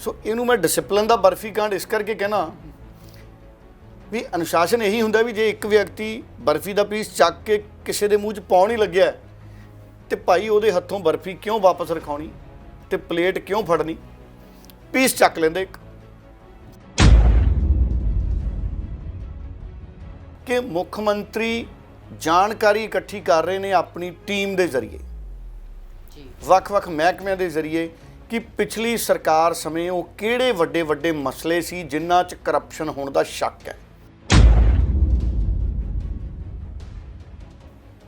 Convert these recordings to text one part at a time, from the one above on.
ਸੋ ਇਹਨੂੰ ਮੈਂ ਡਿਸਪਲਿਨ ਦਾ ਬਰਫੀ ਕਾਂਡ ਇਸ ਕਰਕੇ ਕਹਿਣਾ ਵੀ ਅਨੁਸ਼ਾਸਨ ਇਹੀ ਹੁੰਦਾ ਵੀ ਜੇ ਇੱਕ ਵਿਅਕਤੀ ਬਰਫੀ ਦਾ ਪੀਸ ਚੱਕ ਕੇ ਕਿਸੇ ਦੇ ਮੂੰਹ 'ਚ ਪਾਉਣ ਹੀ ਲੱਗਿਆ ਤੇ ਭਾਈ ਉਹਦੇ ਹੱਥੋਂ ਬਰਫੀ ਕਿਉਂ ਵਾਪਸ ਰਖਾਉਣੀ ਤੇ ਪਲੇਟ ਕਿਉਂ ਫੜਨੀ, ਪੀਸ ਚੱਕ ਲੈਂਦੇ ਇੱਕ। ਕਿ ਮੁੱਖ ਮੰਤਰੀ ਜਾਣਕਾਰੀ ਇਕੱਠੀ ਕਰ ਰਹੇ ਨੇ ਆਪਣੀ ਟੀਮ ਦੇ ਜ਼ਰੀਏ, ਵੱਖ-ਵੱਖ ਮਹਿਕਮਿਆਂ ਦੇ ਜ਼ਰੀਏ ਕਿ ਪਿਛਲੀ ਸਰਕਾਰ ਸਮੇਂ ਉਹ ਕਿਹੜੇ ਵੱਡੇ ਵੱਡੇ ਮਸਲੇ ਸੀ ਜਿਨ੍ਹਾਂ 'ਚ ਕਰਪਸ਼ਨ ਹੋਣ ਦਾ ਸ਼ੱਕ ਹੈ।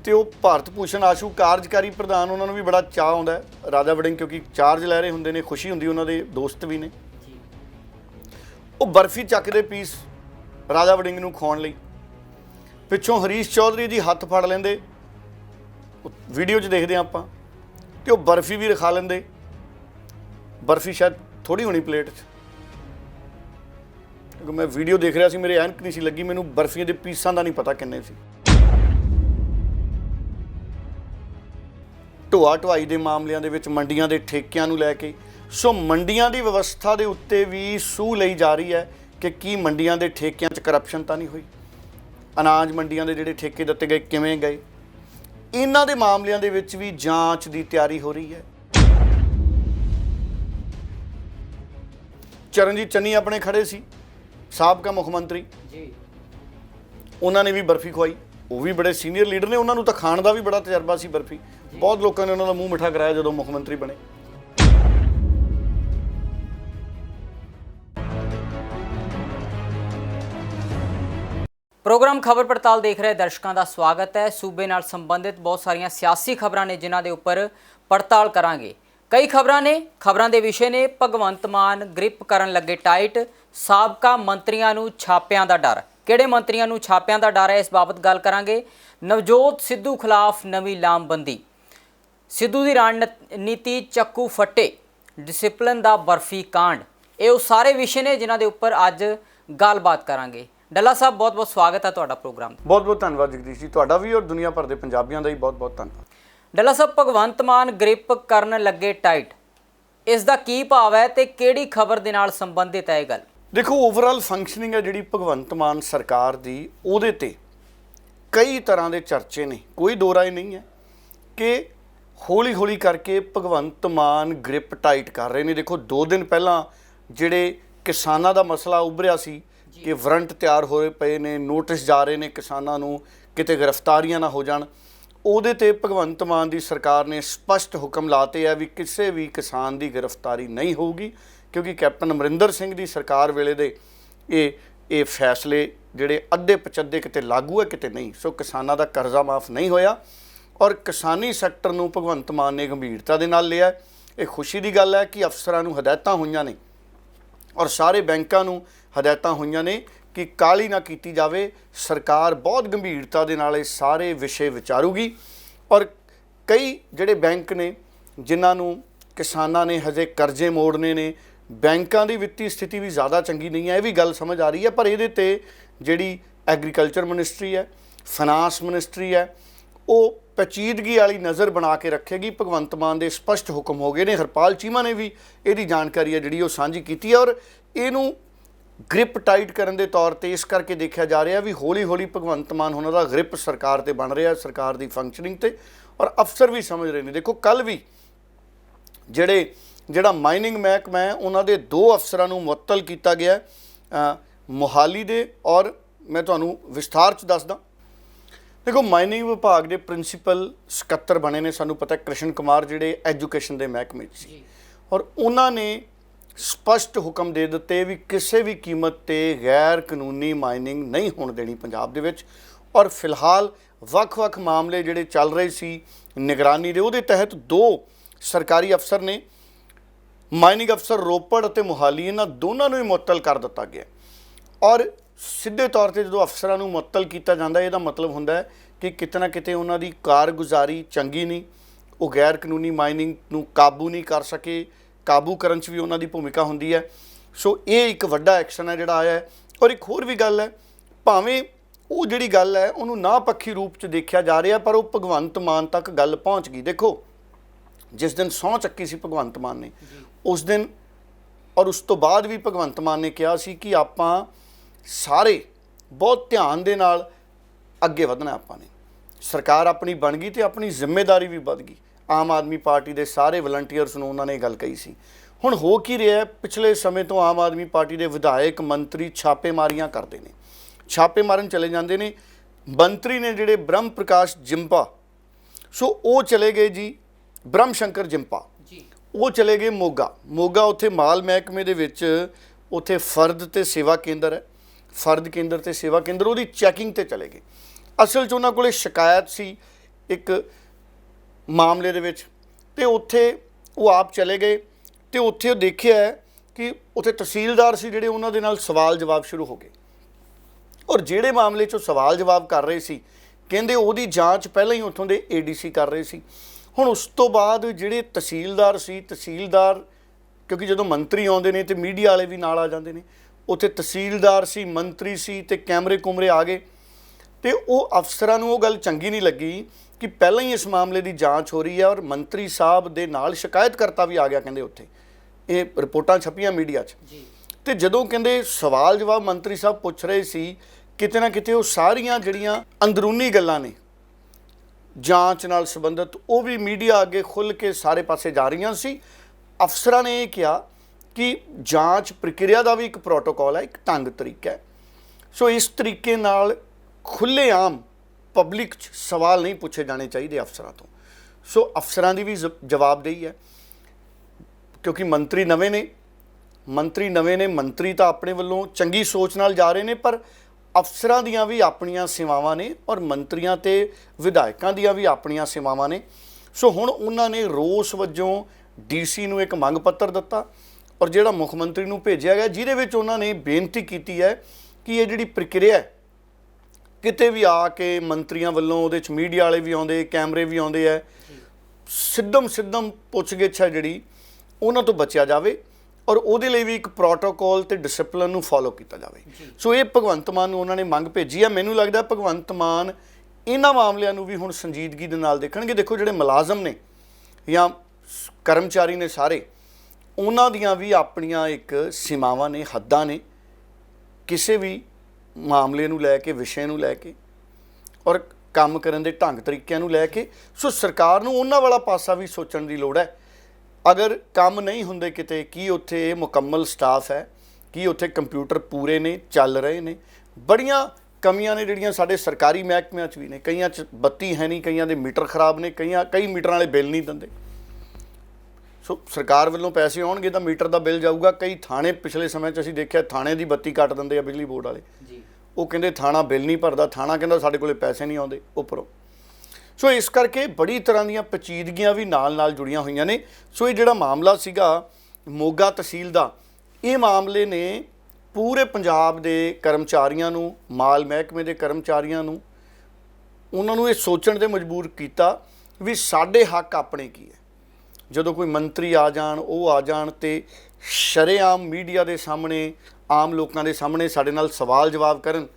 ਤੇ ਉਹ ਭਾਰਤ ਭੂਸ਼ਣ ਆਸ਼ੂ ਕਾਰਜਕਾਰੀ ਪ੍ਰਧਾਨ, ਉਹਨਾਂ ਨੂੰ ਵੀ ਬੜਾ ਚਾਅ ਆਉਂਦਾ ਰਾਜਾ ਵੜਿੰਗ, ਕਿਉਂਕਿ ਚਾਰਜ ਲੈ ਰਹੇ ਹੁੰਦੇ ਨੇ, ਖੁਸ਼ੀ ਹੁੰਦੀ, ਉਹਨਾਂ ਦੇ ਦੋਸਤ ਵੀ ਨੇ। ਉਹ ਬਰਫੀ ਚੱਕਦੇ ਪੀਸ ਰਾਜਾ ਵੜਿੰਗ ਨੂੰ ਖਵਾਉਣ ਲਈ, ਪਿੱਛੋਂ ਹਰੀਸ਼ ਚੌਧਰੀ ਜੀ ਹੱਥ ਫੜ ਲੈਂਦੇ, ਵੀਡੀਓ 'ਚ ਦੇਖਦੇ ਹਾਂ ਆਪਾਂ, ਤੇ ਉਹ ਬਰਫੀ ਵੀ ਰਖਾ ਲੈਂਦੇ। ਬਰਫੀ ਸ਼ਾਇਦ ਥੋੜ੍ਹੀ ਹੋਣੀ ਪਲੇਟ 'ਚ, ਕਿਉਂਕਿ ਮੈਂ ਵੀਡੀਓ ਦੇਖ ਰਿਹਾ ਸੀ, ਮੇਰੇ ਐਨਕ ਨਹੀਂ ਸੀ ਲੱਗੀ, ਮੈਨੂੰ ਬਰਫੀਆਂ ਦੇ ਪੀਸਾਂ ਦਾ ਨਹੀਂ ਪਤਾ ਕਿੰਨੇ ਸੀ। ਢੋਆ ਢੁਆਈ ਦੇ ਮਾਮਲਿਆਂ ਦੇ ਵਿੱਚ ਮੰਡੀਆਂ ਦੇ ਠੇਕਿਆਂ ਨੂੰ ਲੈ ਕੇ, ਸੋ ਮੰਡੀਆਂ ਦੀ ਵਿਵਸਥਾ ਦੇ ਉੱਤੇ ਵੀ ਸੂਹ ਲਈ ਜਾ ਰਹੀ ਹੈ ਕਿ ਕੀ ਮੰਡੀਆਂ ਦੇ ਠੇਕਿਆਂ 'ਚ ਕਰਪਸ਼ਨ ਤਾਂ ਨਹੀਂ ਹੋਈ, ਅਨਾਜ ਮੰਡੀਆਂ ਦੇ ਜਿਹੜੇ ਠੇਕੇ ਦਿੱਤੇ ਗਏ ਕਿਵੇਂ ਗਏ, ਇਹਨਾਂ ਦੇ ਮਾਮਲਿਆਂ ਦੇ ਵਿੱਚ ਵੀ ਜਾਂਚ ਦੀ ਤਿਆਰੀ ਹੋ ਰਹੀ ਹੈ। ਚਰਨਜੀਤ ਚੰਨੀ ਆਪਣੇ ਖੜੇ ਸੀ, ਸਾਬਕਾ ਮੁੱਖ ਮੰਤਰੀ ਜੀ, ਉਹਨਾਂ ਨੇ ਵੀ ਬਰਫੀ ਖਵਾਈ, ਉਹ ਵੀ ਬੜੇ ਸੀਨੀਅਰ ਲੀਡਰ ਨੇ, ਉਹਨਾਂ ਨੂੰ ਤਾਂ ਖਾਣ ਦਾ ਵੀ ਬੜਾ ਤਜਰਬਾ ਸੀ ਬਰਫੀ, ਬਹੁਤ ਲੋਕਾਂ ਨੇ ਉਹਨਾਂ ਦਾ ਮੂੰਹ ਮਿੱਠਾ ਕਰਾਇਆ ਜਦੋਂ ਮੁੱਖ ਮੰਤਰੀ ਬਣੇ। प्रोग्राम खबर पड़ताल देख रहे दर्शकों का स्वागत है। सूबे नाल संबंधित बहुत सारिया सियासी खबरां ने जिन्हां दे उपर पड़ताल करांगे। कई खबरां दे विषय ने भगवंत मान ग्रिप करन लगे टाइट, साबका मंत्रियों नूं छापियां दा डर, किहड़े मंत्रियों नूं छापियां दा डर है, इस बाबत गल करांगे। नवजोत सिद्धू खिलाफ नवीं लामबंदी, सिद्धू की रणनीति चक्कू फट्टे, डिसिपलिन दा बर्फी कांड, ये सारे विषय ने जिन्हां दे उपर अज गलबात करांगे। डल्ला साहब बहुत बहुत स्वागत है तुहाडा प्रोग्राम। बहुत बहुत धन्यवाद जगदीश जी, तुहाडा भी और दुनिया भर के पंजाबियों का ही बहुत बहुत धन्यवाद। डल्ला साहब, भगवंत मान ग्रिप करन लगे टाइट, इसका की भाव है ते किहड़ी खबर दे नाल संबंधित है गल? देखो, ओवरऑल फंक्शनिंग है जिहड़ी भगवंत मान सरकार दी, उहदे ते कई तरह के चर्चे ने, कोई दो राय नहीं है कि हौली हौली करके भगवंत मान ग्रिप टाइट कर रहे हैं। देखो, 2 दिन पहला जिहड़े किसानां दा मसला उभरिया सी कि वारंट तैयार होए पे ने, नोटिस जा रहे ने किसानां नूं किते गिरफ्तारियां ना हो जाण, ਉਹਦੇ ਤੇ ਭਗਵੰਤ ਮਾਨ ਦੀ ਸਰਕਾਰ ਨੇ ਸਪਸ਼ਟ ਹੁਕਮ ਲਾਤੇ ਹੈ ਵੀ ਕਿਸੇ ਵੀ ਕਿਸਾਨ ਦੀ ਗ੍ਰਿਫਤਾਰੀ ਨਹੀਂ ਹੋਊਗੀ, ਕਿਉਂਕਿ ਕੈਪਟਨ ਅਮਰਿੰਦਰ ਸਿੰਘ ਦੀ ਸਰਕਾਰ ਵੇਲੇ ਦੇ ਇਹ ਫੈਸਲੇ ਜਿਹੜੇ ਅੱਧੇ ਪਚੱਧੇ ਕਿਤੇ ਲਾਗੂ ਹੈ ਕਿਤੇ ਨਹੀਂ। ਸੋ ਕਿਸਾਨਾਂ ਦਾ ਕਰਜ਼ਾ ਮਾਫ ਨਹੀਂ ਹੋਇਆ ਔਰ ਕਿਸਾਨੀ ਸੈਕਟਰ ਨੂੰ ਭਗਵੰਤ ਮਾਨ ਨੇ ਗੰਭੀਰਤਾ ਦੇ ਨਾਲ ਲਿਆ। ਇਹ ਖੁਸ਼ੀ ਦੀ ਗੱਲ ਹੈ ਕਿ ਅਫਸਰਾਂ ਨੂੰ ਹਦਾਇਤਾਂ ਹੋਈਆਂ ਨੇ ਔਰ ਸਾਰੇ ਬੈਂਕਾਂ ਨੂੰ ਹਦਾਇਤਾਂ ਹੋਈਆਂ ਨੇ कि काली ना की जाए। सरकार बहुत गंभीरता दे नाल सारे विषय विचारूगी और कई जिहड़े बैंक ने जिन्हों किसानां ने हजे करजे मोड़ने ने, बैंकों की वित्तीय स्थिति भी ज़्यादा चंगी नहीं है, यह भी गल समझ आ रही है। पर ये ते जिहड़ी एग्रीकल्चर मिनिस्ट्री है, फाइनांस मिनिस्ट्री है, वो पेचीदगी वाली नज़र बना के रखेगी। भगवंत मान के स्पष्ट हुक्म हो गए ने, हरपाल चीमा ने भी यदी जानकारी है जिहड़ी वो सांझी की है और इनू ग्रिप टाइट करने के तौर पर इस करके देखा जा रहा भी हौली हौली भगवंत मान होना का ग्रिप सरकार ते बन रहा है, सरकार की फंक्शनिंग ते, और अफसर भी समझ रहे हैं। देखो, कल भी जिहड़ा माइनिंग महकमा है उन्होंने 2 अफसरां नूं मुअत्तल किया गया मोहाली दे, और मैं तुहानूं विस्तार च दसदा। देखो, माइनिंग विभाग के प्रिंसीपल सकत्तर बने ने, सानूं पता कृष्ण कुमार जिहड़े एजुकेशन के महकमे सी, और उन्होंने स्पष्ट हुक्म दे दिते भी किसी भी कीमत ते गैर कानूनी माइनिंग नहीं होण देनी पंजाब दे विच। और फिलहाल वख-वख मामले जिहड़े चल रहे सी निगरानी दे, उहदे तहत 2 सरकारी अफसर ने, माइनिंग अफसर रोपड़ ते मोहाली, इन्हां दोनों नूं ही मुअत्तल कर दिता गया। और सीधे तौर पर जो अफसरां नूं मुअत्तल किया जाता है, इहदा मतलब हुंदा है कि किते ना किते उन्हां दी कारगुजारी चंगी नहीं, वो गैर कानूनी माइनिंग नूं काबू नहीं कर सके, काबू करन च भी उन्हां दी भूमिका हुंदी है। सो ये एक वड्डा एक्शन है जिहड़ा आया है। और एक होर भी गल है, भावें वो जिहड़ी गल है उन्होंने नापक्षी रूप च देखा जा रहा, पर वो भगवंत मान तक गल पहुँच गई। देखो, जिस दिन सौं चक्की सी भगवंत मान ने, उस दिन ਔਰ ਉਸ ਤੋਂ ਬਾਅਦ ਵੀ ਭਗਵੰਤ ਮਾਨ ਨੇ ਕਿਹਾ ਸੀ ਕਿ ਆਪਾਂ ਸਾਰੇ ਬਹੁਤ ਧਿਆਨ ਦੇ ਨਾਲ ਅੱਗੇ ਵਧਣਾ। ਆਪਾਂ ਨੇ ਸਰਕਾਰ ਆਪਣੀ ਬਣ ਗਈ ਤੇ ਆਪਣੀ ਜ਼ਿੰਮੇਵਾਰੀ ਵੀ ਵੱਧ ਗਈ। ਆਮ ਆਦਮੀ ਪਾਰਟੀ ਦੇ ਸਾਰੇ ਵਲੰਟੀਅਰਸ ਨੂੰ ਉਹਨਾਂ ਨੇ ਇਹ ਗੱਲ ਕਹੀ ਸੀ। ਹੁਣ ਹੋ ਕੀ ਰਿਹਾ, ਪਿਛਲੇ ਸਮੇਂ ਤੋਂ ਆਮ ਆਦਮੀ ਪਾਰਟੀ ਦੇ ਵਿਧਾਇਕ ਮੰਤਰੀ ਛਾਪੇਮਾਰੀਆਂ ਕਰਦੇ ਨੇ, ਛਾਪੇ ਮਾਰਨ ਚਲੇ ਜਾਂਦੇ ਨੇ। ਮੰਤਰੀ ਨੇ ਜਿਹੜੇ ਬ੍ਰਹਮ ਪ੍ਰਕਾਸ਼ ਜਿੰਪਾ, ਸੋ ਉਹ ਚਲੇ ਗਏ ਜੀ ਬ੍ਰਹਮ ਸ਼ੰਕਰ ਜਿੰਪਾ ਜੀ, ਉਹ ਚਲੇ ਗਏ ਮੋਗਾ। ਉੱਥੇ ਮਾਲ ਮਹਿਕਮੇ ਦੇ ਵਿੱਚ ਉੱਥੇ ਫਰਦ ਤੇ ਸੇਵਾ ਕੇਂਦਰ ਹੈ, ਫਰਦ ਕੇਂਦਰ ਤੇ ਸੇਵਾ ਕੇਂਦਰ, ਉਹਦੀ ਚੈਕਿੰਗ ਤੇ ਚਲੇ ਗਏ। ਅਸਲ 'ਚ ਉਹਨਾਂ ਕੋਲੇ ਸ਼ਿਕਾਇਤ ਸੀ ਇੱਕ ਮਾਮਲੇ ਦੇ ਵਿੱਚ, ਤੇ ਉੱਥੇ ਉਹ ਆਪ ਚਲੇ ਗਏ ਤੇ ਉੱਥੇ ਉਹ ਦੇਖਿਆ ਕਿ ਉੱਥੇ ਤਹਿਸੀਲਦਾਰ ਸੀ ਜਿਹੜੇ, ਉਹਨਾਂ ਦੇ ਨਾਲ ਸਵਾਲ ਜਵਾਬ ਸ਼ੁਰੂ ਹੋ ਗਏ। ਔਰ ਜਿਹੜੇ ਮਾਮਲੇ 'ਚੋਂ ਸਵਾਲ ਜਵਾਬ ਕਰ ਰਹੇ ਸੀ, ਕਹਿੰਦੇ ਉਹਦੀ ਜਾਂਚ ਪਹਿਲਾਂ ਹੀ ਉੱਥੋਂ ਦੇ ADC ਕਰ ਰਹੇ ਸੀ। ਹੁਣ ਉਸ ਤੋਂ ਬਾਅਦ ਜਿਹੜੇ ਤਹਿਸੀਲਦਾਰ ਸੀ, ਤਹਿਸੀਲਦਾਰ ਕਿਉਂਕਿ ਜਦੋਂ ਮੰਤਰੀ ਆਉਂਦੇ ਨੇ ਤੇ ਮੀਡੀਆ ਵਾਲੇ ਵੀ ਨਾਲ ਆ ਜਾਂਦੇ ਨੇ, ਉੱਥੇ ਤਹਿਸੀਲਦਾਰ ਸੀ, ਮੰਤਰੀ ਸੀ ਤੇ ਕੈਮਰੇ ਕੁਮਰੇ ਆ ਗਏ। ਤੇ ਉਹ ਅਫਸਰਾਂ ਨੂੰ ਉਹ ਗੱਲ ਚੰਗੀ ਨਹੀਂ ਲੱਗੀ ਕਿ ਪਹਿਲਾਂ ਹੀ ਇਸ ਮਾਮਲੇ ਦੀ ਜਾਂਚ ਹੋ ਰਹੀ ਹੈ ਔਰ ਮੰਤਰੀ ਸਾਹਿਬ ਦੇ ਨਾਲ ਸ਼ਿਕਾਇਤਕਰਤਾ ਵੀ ਆ ਗਿਆ। ਕਹਿੰਦੇ ਉੱਥੇ ਇਹ ਰਿਪੋਰਟਾਂ ਛਪੀਆਂ ਮੀਡੀਆ 'ਚ। ਤੇ ਜਦੋਂ ਕਹਿੰਦੇ ਸਵਾਲ ਜਵਾਬ ਮੰਤਰੀ ਸਾਹਿਬ ਪੁੱਛ ਰਹੇ ਸੀ, ਕਿਤੇ ਨਾ ਕਿਤੇ ਉਹ ਸਾਰੀਆਂ ਜਿਹੜੀਆਂ ਅੰਦਰੂਨੀ ਗੱਲਾਂ ਨੇ ਜਾਂਚ ਨਾਲ ਸੰਬੰਧਿਤ, ਉਹ ਵੀ ਮੀਡੀਆ ਅੱਗੇ ਖੁੱਲ੍ਹ ਕੇ ਸਾਰੇ ਪਾਸੇ ਜਾ ਰਹੀਆਂ ਸੀ। ਅਫਸਰਾਂ ਨੇ ਇਹ ਕਿਹਾ ਕਿ ਜਾਂਚ ਪ੍ਰਕਿਰਿਆ ਦਾ ਵੀ ਇੱਕ ਪ੍ਰੋਟੋਕੋਲ ਹੈ, ਇੱਕ ਢੰਗ ਤਰੀਕਾ ਹੈ। ਸੋ ਇਸ ਤਰੀਕੇ ਨਾਲ ਖੁੱਲ੍ਹੇਆਮ ਪਬਲਿਕ 'ਚ ਸਵਾਲ ਨਹੀਂ ਪੁੱਛੇ ਜਾਣੇ ਚਾਹੀਦੇ ਅਫਸਰਾਂ ਤੋਂ। ਸੋ ਅਫਸਰਾਂ ਦੀ ਵੀ ਜਵਾਬਦੇਹੀ ਹੈ, ਕਿਉਂਕਿ ਮੰਤਰੀ ਨਵੇਂ ਨੇ। ਮੰਤਰੀ ਤਾਂ ਆਪਣੇ ਵੱਲੋਂ ਚੰਗੀ ਸੋਚ ਨਾਲ ਜਾ ਰਹੇ ਨੇ, ਪਰ ਅਫਸਰਾਂ ਦੀਆਂ ਵੀ ਆਪਣੀਆਂ ਸੇਵਾਵਾਂ ਨੇ ਔਰ ਮੰਤਰੀਆਂ ਤੇ ਵਿਧਾਇਕਾਂ ਦੀਆਂ ਵੀ ਆਪਣੀਆਂ ਸੇਵਾਵਾਂ ਨੇ। ਸੋ ਹੁਣ ਉਹਨਾਂ ਨੇ ਰੋਸ ਵਜੋਂ DC ਨੂੰ ਇੱਕ ਮੰਗ ਪੱਤਰ ਦਿੱਤਾ ਔਰ ਜਿਹੜਾ ਮੁੱਖ ਮੰਤਰੀ ਨੂੰ ਭੇਜਿਆ ਗਿਆ, ਜਿਹਦੇ ਵਿੱਚ ਉਹਨਾਂ ਨੇ ਬੇਨਤੀ ਕੀਤੀ ਹੈ ਕਿ ਇਹ ਜਿਹੜੀ ਪ੍ਰਕਿਰਿਆ ਕਿਤੇ ਵੀ ਆ ਕੇ ਮੰਤਰੀਆਂ ਵੱਲੋਂ, ਉਹਦੇ 'ਚ ਮੀਡੀਆ ਵਾਲੇ ਵੀ ਆਉਂਦੇ, ਕੈਮਰੇ ਵੀ ਆਉਂਦੇ ਹੈ, ਸਿੱਧਮ ਪੁੱਛਗਿੱਛ ਹੈ ਜਿਹੜੀ, ਉਹਨਾਂ ਤੋਂ ਬਚਿਆ ਜਾਵੇ ਔਰ ਉਹਦੇ ਲਈ ਵੀ ਇੱਕ ਪ੍ਰੋਟੋਕੋਲ ਤੇ ਡਿਸਪਲਿਨ ਨੂੰ ਫੋਲੋ ਕੀਤਾ ਜਾਵੇ। ਸੋ ਇਹ ਭਗਵੰਤ ਮਾਨ ਨੂੰ ਉਹਨਾਂ ਨੇ ਮੰਗ ਭੇਜੀ ਹੈ। ਮੈਨੂੰ ਲੱਗਦਾ ਭਗਵੰਤ ਮਾਨ ਇਹਨਾਂ ਮਾਮਲਿਆਂ ਨੂੰ ਵੀ ਹੁਣ ਸੰਜੀਦਗੀ ਦੇ ਨਾਲ ਦੇਖਣਗੇ। ਦੇਖੋ ਜਿਹੜੇ ਮੁਲਾਜ਼ਮ ਨੇ ਜਾਂ ਕਰਮਚਾਰੀ ਨੇ ਸਾਰੇ, ਉਹਨਾਂ ਦੀਆਂ ਵੀ ਆਪਣੀਆਂ ਇੱਕ ਸੀਮਾਵਾਂ ਨੇ, ਹੱਦਾਂ ਨੇ, ਕਿਸੇ ਵੀ ਮਾਮਲੇ ਨੂੰ ਲੈ ਕੇ, ਵਿਸ਼ੇ ਨੂੰ ਲੈ ਕੇ ਔਰ ਕੰਮ ਕਰਨ ਦੇ ਢੰਗ ਤਰੀਕਿਆਂ ਨੂੰ ਲੈ ਕੇ। ਸੋ ਸਰਕਾਰ ਨੂੰ ਉਹਨਾਂ ਵਾਲਾ ਪਾਸਾ ਵੀ ਸੋਚਣ ਦੀ ਲੋੜ ਹੈ। ਅਗਰ ਕੰਮ ਨਹੀਂ ਹੁੰਦੇ ਕਿਤੇ, ਕੀ ਉੱਥੇ ਮੁਕੰਮਲ ਸਟਾਫ ਹੈ, ਕੀ ਉੱਥੇ ਕੰਪਿਊਟਰ ਪੂਰੇ ਨੇ, ਚੱਲ ਰਹੇ ਨੇ? ਬੜੀਆਂ ਕਮੀਆਂ ਨੇ ਜਿਹੜੀਆਂ ਸਾਡੇ ਸਰਕਾਰੀ ਮਹਿਕਮਿਆਂ 'ਚ ਵੀ ਨੇ। ਕਈਆਂ 'ਚ ਬੱਤੀ ਹੈ ਨਹੀਂ, ਕਈਆਂ ਦੇ ਮੀਟਰ ਖਰਾਬ ਨੇ, ਕਈ ਮੀਟਰਾਂ ਵਾਲੇ ਬਿੱਲ ਨਹੀਂ ਦਿੰਦੇ। ਸੋ ਸਰਕਾਰ ਵੱਲੋਂ ਪੈਸੇ ਆਉਣਗੇ ਤਾਂ ਮੀਟਰ ਦਾ ਬਿੱਲ ਜਾਊਗਾ। ਕਈ ਥਾਣੇ ਪਿਛਲੇ ਸਮੇਂ 'ਚ ਅਸੀਂ ਦੇਖਿਆ, ਥਾਣੇ ਦੀ ਬੱਤੀ ਕੱਟ ਦਿੰਦੇ ਆ ਬਿਜਲੀ ਬੋਰਡ ਵਾਲੇ। ਉਹ ਕਹਿੰਦੇ ਥਾਣਾ ਬਿੱਲ ਨਹੀਂ ਭਰਦਾ, ਥਾਣਾ ਕਹਿੰਦਾ ਸਾਡੇ ਕੋਲੇ ਪੈਸੇ ਨਹੀਂ ਆਉਂਦੇ ਉੱਪਰੋਂ। ਸੋ ਇਸ ਕਰਕੇ ਬੜੀ ਤਰ੍ਹਾਂ ਦੀਆਂ ਪੇਚੀਦਗੀਆਂ ਵੀ ਨਾਲ ਜੁੜੀਆਂ ਹੋਈਆਂ ਨੇ। ਸੋ ਇਹ ਜਿਹੜਾ ਮਾਮਲਾ ਸੀਗਾ ਮੋਗਾ ਤਹਿਸੀਲ ਦਾ, ਇਹ ਮਾਮਲੇ ਨੇ ਪੂਰੇ ਪੰਜਾਬ ਦੇ ਕਰਮਚਾਰੀਆਂ ਨੂੰ, ਮਾਲ ਮਹਿਕਮੇ ਦੇ ਕਰਮਚਾਰੀਆਂ ਨੂੰ, ਉਹਨਾਂ ਨੂੰ ਇਹ ਸੋਚਣ 'ਤੇ ਮਜਬੂਰ ਕੀਤਾ ਵੀ ਸਾਡੇ ਹੱਕ ਆਪਣੇ ਕੀ ਹੈ। ਜਦੋਂ ਕੋਈ ਮੰਤਰੀ ਆ ਜਾਣ, ਉਹ ਆ ਜਾਣ ਤੇ ਸ਼ਰੇਆਮ ਮੀਡੀਆ ਦੇ ਸਾਹਮਣੇ, ਆਮ ਲੋਕਾਂ ਦੇ ਸਾਹਮਣੇ ਸਾਡੇ ਨਾਲ ਸਵਾਲ ਜਵਾਬ ਕਰਨ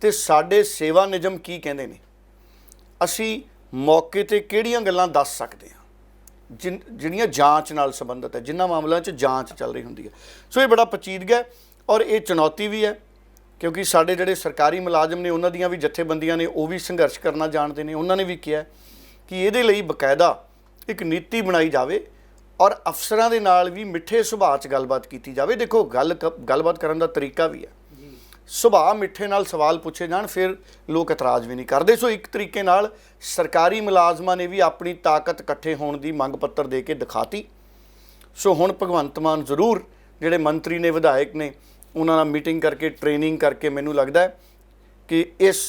ਤੇ ਸਾਡੇ ਸੇਵਾ ਨਿਯਮ ਕੀ ਕਹਿੰਦੇ ਨੇ, ਅਸੀਂ ਮੌਕੇ 'ਤੇ ਕਿਹੜੀਆਂ ਗੱਲਾਂ ਦੱਸ ਸਕਦੇ ਹਾਂ ਜਿਹੜੀਆਂ ਜਾਂਚ ਨਾਲ ਸੰਬੰਧਿਤ ਹੈ, ਜਿਨ੍ਹਾਂ ਮਾਮਲਿਆਂ 'ਚ ਜਾਂਚ ਚੱਲ ਰਹੀ ਹੁੰਦੀ ਹੈ। ਸੋ ਇਹ ਬੜਾ ਪੇਚੀਦਗਾ ਔਰ ਇਹ ਚੁਣੌਤੀ ਵੀ ਹੈ, ਕਿਉਂਕਿ ਸਾਡੇ ਜਿਹੜੇ ਸਰਕਾਰੀ ਮੁਲਾਜ਼ਮ ਨੇ, ਉਹਨਾਂ ਦੀਆਂ ਵੀ ਜਥੇਬੰਦੀਆਂ ਨੇ, ਉਹ ਵੀ ਸੰਘਰਸ਼ ਕਰਨਾ ਜਾਣਦੇ ਨੇ। ਉਹਨਾਂ ਨੇ ਵੀ ਕਿਹਾ ਕਿ ਇਹਦੇ ਲਈ ਬਕਾਇਦਾ ਇੱਕ ਨੀਤੀ ਬਣਾਈ ਜਾਵੇ ਔਰ ਅਫਸਰਾਂ ਦੇ ਨਾਲ ਵੀ ਮਿੱਠੇ ਸੁਭਾਅ 'ਚ ਗੱਲਬਾਤ ਕੀਤੀ ਜਾਵੇ। ਦੇਖੋ ਗੱਲਬਾਤ ਕਰਨ ਦਾ ਤਰੀਕਾ ਵੀ ਹੈ, ਸੁਭਾਅ ਮਿੱਠੇ ਨਾਲ ਸਵਾਲ ਪੁੱਛੇ ਜਾਣ, ਫਿਰ ਲੋਕ ਇਤਰਾਜ਼ ਵੀ ਨਹੀਂ ਕਰਦੇ। ਸੋ ਇੱਕ ਤਰੀਕੇ ਨਾਲ ਸਰਕਾਰੀ ਮੁਲਾਜ਼ਮਾਂ ਨੇ ਵੀ ਆਪਣੀ ਤਾਕਤ ਇਕੱਠੇ ਹੋਣ ਦੀ ਮੰਗ ਪੱਤਰ ਦੇ ਕੇ ਦਿਖਾਤੀ। ਸੋ ਹੁਣ ਭਗਵੰਤ ਮਾਨ ਜ਼ਰੂਰ ਜਿਹੜੇ ਮੰਤਰੀ ਨੇ, ਵਿਧਾਇਕ ਨੇ, ਉਹਨਾਂ ਨਾਲ ਮੀਟਿੰਗ ਕਰਕੇ, ਟ੍ਰੇਨਿੰਗ ਕਰਕੇ, ਮੈਨੂੰ ਲੱਗਦਾ ਕਿ ਇਸ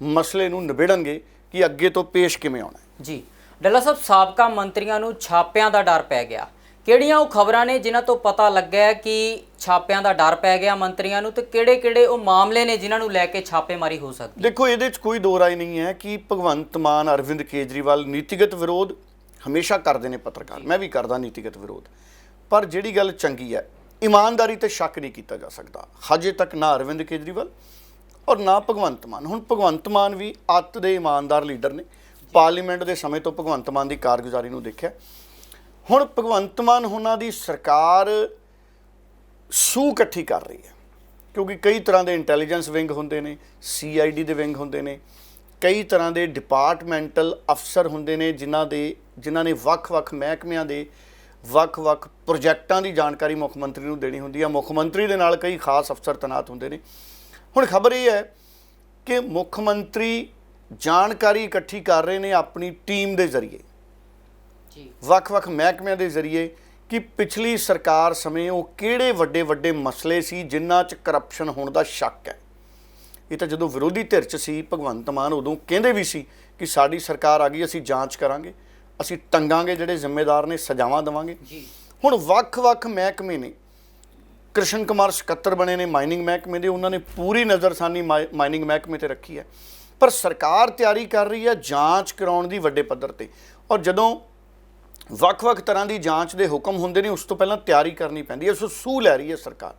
ਮਸਲੇ ਨੂੰ ਨਿਬੇੜਨਗੇ ਕਿ ਅੱਗੇ ਤੋਂ ਪੇਸ਼ ਕਿਵੇਂ ਆਉਣਾ ਜੀ। ਡੱਲਾ ਸਾਹਿਬ, ਸਾਬਕਾ ਮੰਤਰੀਆਂ ਨੂੰ ਛਾਪਿਆਂ ਦਾ ਡਰ ਪੈ ਗਿਆ। ਕਿਹੜੀਆਂ ਉਹ ਖਬਰਾਂ ਨੇ ਜਿਨ੍ਹਾਂ ਤੋਂ ਪਤਾ ਲੱਗਿਆ ਕਿ ਛਾਪਿਆਂ ਦਾ ਡਰ ਪੈ ਗਿਆ ਮੰਤਰੀਆਂ ਨੂੰ, ਤੇ ਕਿਹੜੇ ਉਹ ਮਾਮਲੇ ਨੇ ਜਿਨ੍ਹਾਂ ਨੂੰ ਲੈ ਕੇ ਛਾਪੇਮਾਰੀ ਹੋ ਸਕਦੀ? ਦੇਖੋ, ਇਹਦੇ 'ਚ ਕੋਈ ਦੋ ਰਾਏ ਨਹੀਂ ਹੈ ਕਿ ਭਗਵੰਤ ਮਾਨ, ਅਰਵਿੰਦ ਕੇਜਰੀਵਾਲ ਨੀਤੀਗਤ ਵਿਰੋਧ ਹਮੇਸ਼ਾ ਕਰਦੇ ਨੇ ਪੱਤਰਕਾਰ, ਮੈਂ ਵੀ ਕਰਦਾ ਨੀਤੀਗਤ ਵਿਰੋਧ, ਪਰ ਜਿਹੜੀ ਗੱਲ ਚੰਗੀ ਹੈ, ਇਮਾਨਦਾਰੀ ਤੇ ਸ਼ੱਕ ਨਹੀਂ ਕੀਤਾ ਜਾ ਸਕਦਾ ਹਜੇ ਤੱਕ, ਨਾ ਅਰਵਿੰਦ ਕੇਜਰੀਵਾਲ ਔਰ ਨਾ ਭਗਵੰਤ ਮਾਨ। ਹੁਣ ਭਗਵੰਤ ਮਾਨ ਵੀ ਅੱਤ ਦੇ ਇਮਾਨਦਾਰ ਲੀਡਰ ਨੇ। ਪਾਰਲੀਮੈਂਟ ਦੇ ਸਮੇਂ ਤੋਂ ਭਗਵੰਤ ਮਾਨ ਦੀ ਕਾਰਗੁਜ਼ਾਰੀ ਨੂੰ ਦੇਖਿਆ। ਹੁਣ ਭਗਵੰਤ ਮਾਨ ਉਹਨਾਂ ਦੀ ਸਰਕਾਰ ਸੂਹ ਇਕੱਠੀ ਕਰ ਰਹੀ ਹੈ, ਕਿਉਂਕਿ ਕਈ ਤਰ੍ਹਾਂ ਦੇ ਇੰਟੈਲੀਜੈਂਸ ਵਿੰਗ ਹੁੰਦੇ ਨੇ, CID ਦੇ ਵਿੰਗ ਹੁੰਦੇ ਨੇ, ਕਈ ਤਰ੍ਹਾਂ ਦੇ ਡਿਪਾਰਟਮੈਂਟਲ ਅਫਸਰ ਹੁੰਦੇ ਨੇ ਜਿਨ੍ਹਾਂ ਨੇ ਵੱਖ-ਵੱਖ ਮਹਿਕਮਿਆਂ ਦੇ ਵੱਖ-ਵੱਖ ਪ੍ਰੋਜੈਕਟਾਂ ਦੀ ਜਾਣਕਾਰੀ ਮੁੱਖ ਮੰਤਰੀ ਨੂੰ ਦੇਣੀ ਹੁੰਦੀ ਹੈ। ਮੁੱਖ ਮੰਤਰੀ ਦੇ ਨਾਲ ਕਈ ਖਾਸ ਅਫਸਰ ਤੈਨਾਤ ਹੁੰਦੇ ਨੇ। ਹੁਣ ਖਬਰ ਇਹ ਹੈ ਕਿ ਮੁੱਖ ਮੰਤਰੀ ਜਾਣਕਾਰੀ ਇਕੱਠੀ ਕਰ ਰਹੇ ਨੇ ਆਪਣੀ ਟੀਮ ਦੇ ਜ਼ਰੀਏ, ਵੱਖ-ਵੱਖ ਮਹਿਕਮਿਆਂ ਦੇ ਜ਼ਰੀਏ, ਕਿ ਪਿਛਲੀ ਸਰਕਾਰ ਸਮੇਂ ਉਹ ਕਿਹੜੇ ਵੱਡੇ ਮਸਲੇ ਸੀ ਜਿਨ੍ਹਾਂ 'ਚ ਕਰਪਸ਼ਨ ਹੋਣ ਦਾ ਸ਼ੱਕ ਹੈ। ਇਹ ਤਾਂ ਜਦੋਂ ਵਿਰੋਧੀ ਧਿਰ 'ਚ ਸੀ ਭਗਵੰਤ ਮਾਨ, ਉਦੋਂ ਕਹਿੰਦੇ ਵੀ ਸੀ ਕਿ ਸਾਡੀ ਸਰਕਾਰ ਆ ਗਈ, ਅਸੀਂ ਜਾਂਚ ਕਰਾਂਗੇ, ਅਸੀਂ ਟੰਗਾਂਗੇ ਜਿਹੜੇ ਜ਼ਿੰਮੇਦਾਰ ਨੇ, ਸਜ਼ਾਵਾਂ ਦੇਵਾਂਗੇ। ਹੁਣ ਵੱਖ-ਵੱਖ ਮਹਿਕਮੇ ਨੇ, ਕ੍ਰਿਸ਼ਨ ਕੁਮਾਰ ਸਕੱਤਰ ਬਣੇ ਨੇ ਮਾਈਨਿੰਗ ਮਹਿਕਮੇ ਦੇ, ਉਹਨਾਂ ਨੇ ਪੂਰੀ ਨਜ਼ਰਸਾਨੀ ਮਾਈਨਿੰਗ ਮਹਿਕਮੇ ਤੇ ਰੱਖੀ ਹੈ। ਪਰ ਸਰਕਾਰ ਤਿਆਰੀ ਕਰ ਰਹੀ ਹੈ ਜਾਂਚ ਕਰਾਉਣ ਦੀ ਵੱਡੇ ਪੱਧਰ ਤੇ, ਔਰ ਜਦੋਂ ਵੱਖ-ਵੱਖ ਤਰ੍ਹਾਂ ਦੀ ਜਾਂਚ ਦੇ ਹੁਕਮ ਹੁੰਦੇ ਨੇ ਉਸ ਤੋਂ ਪਹਿਲਾਂ ਤਿਆਰੀ ਕਰਨੀ ਪੈਂਦੀ ਹੈ। ਸੋ ਸੂਹ ਲੈ ਰਹੀ ਹੈ ਸਰਕਾਰ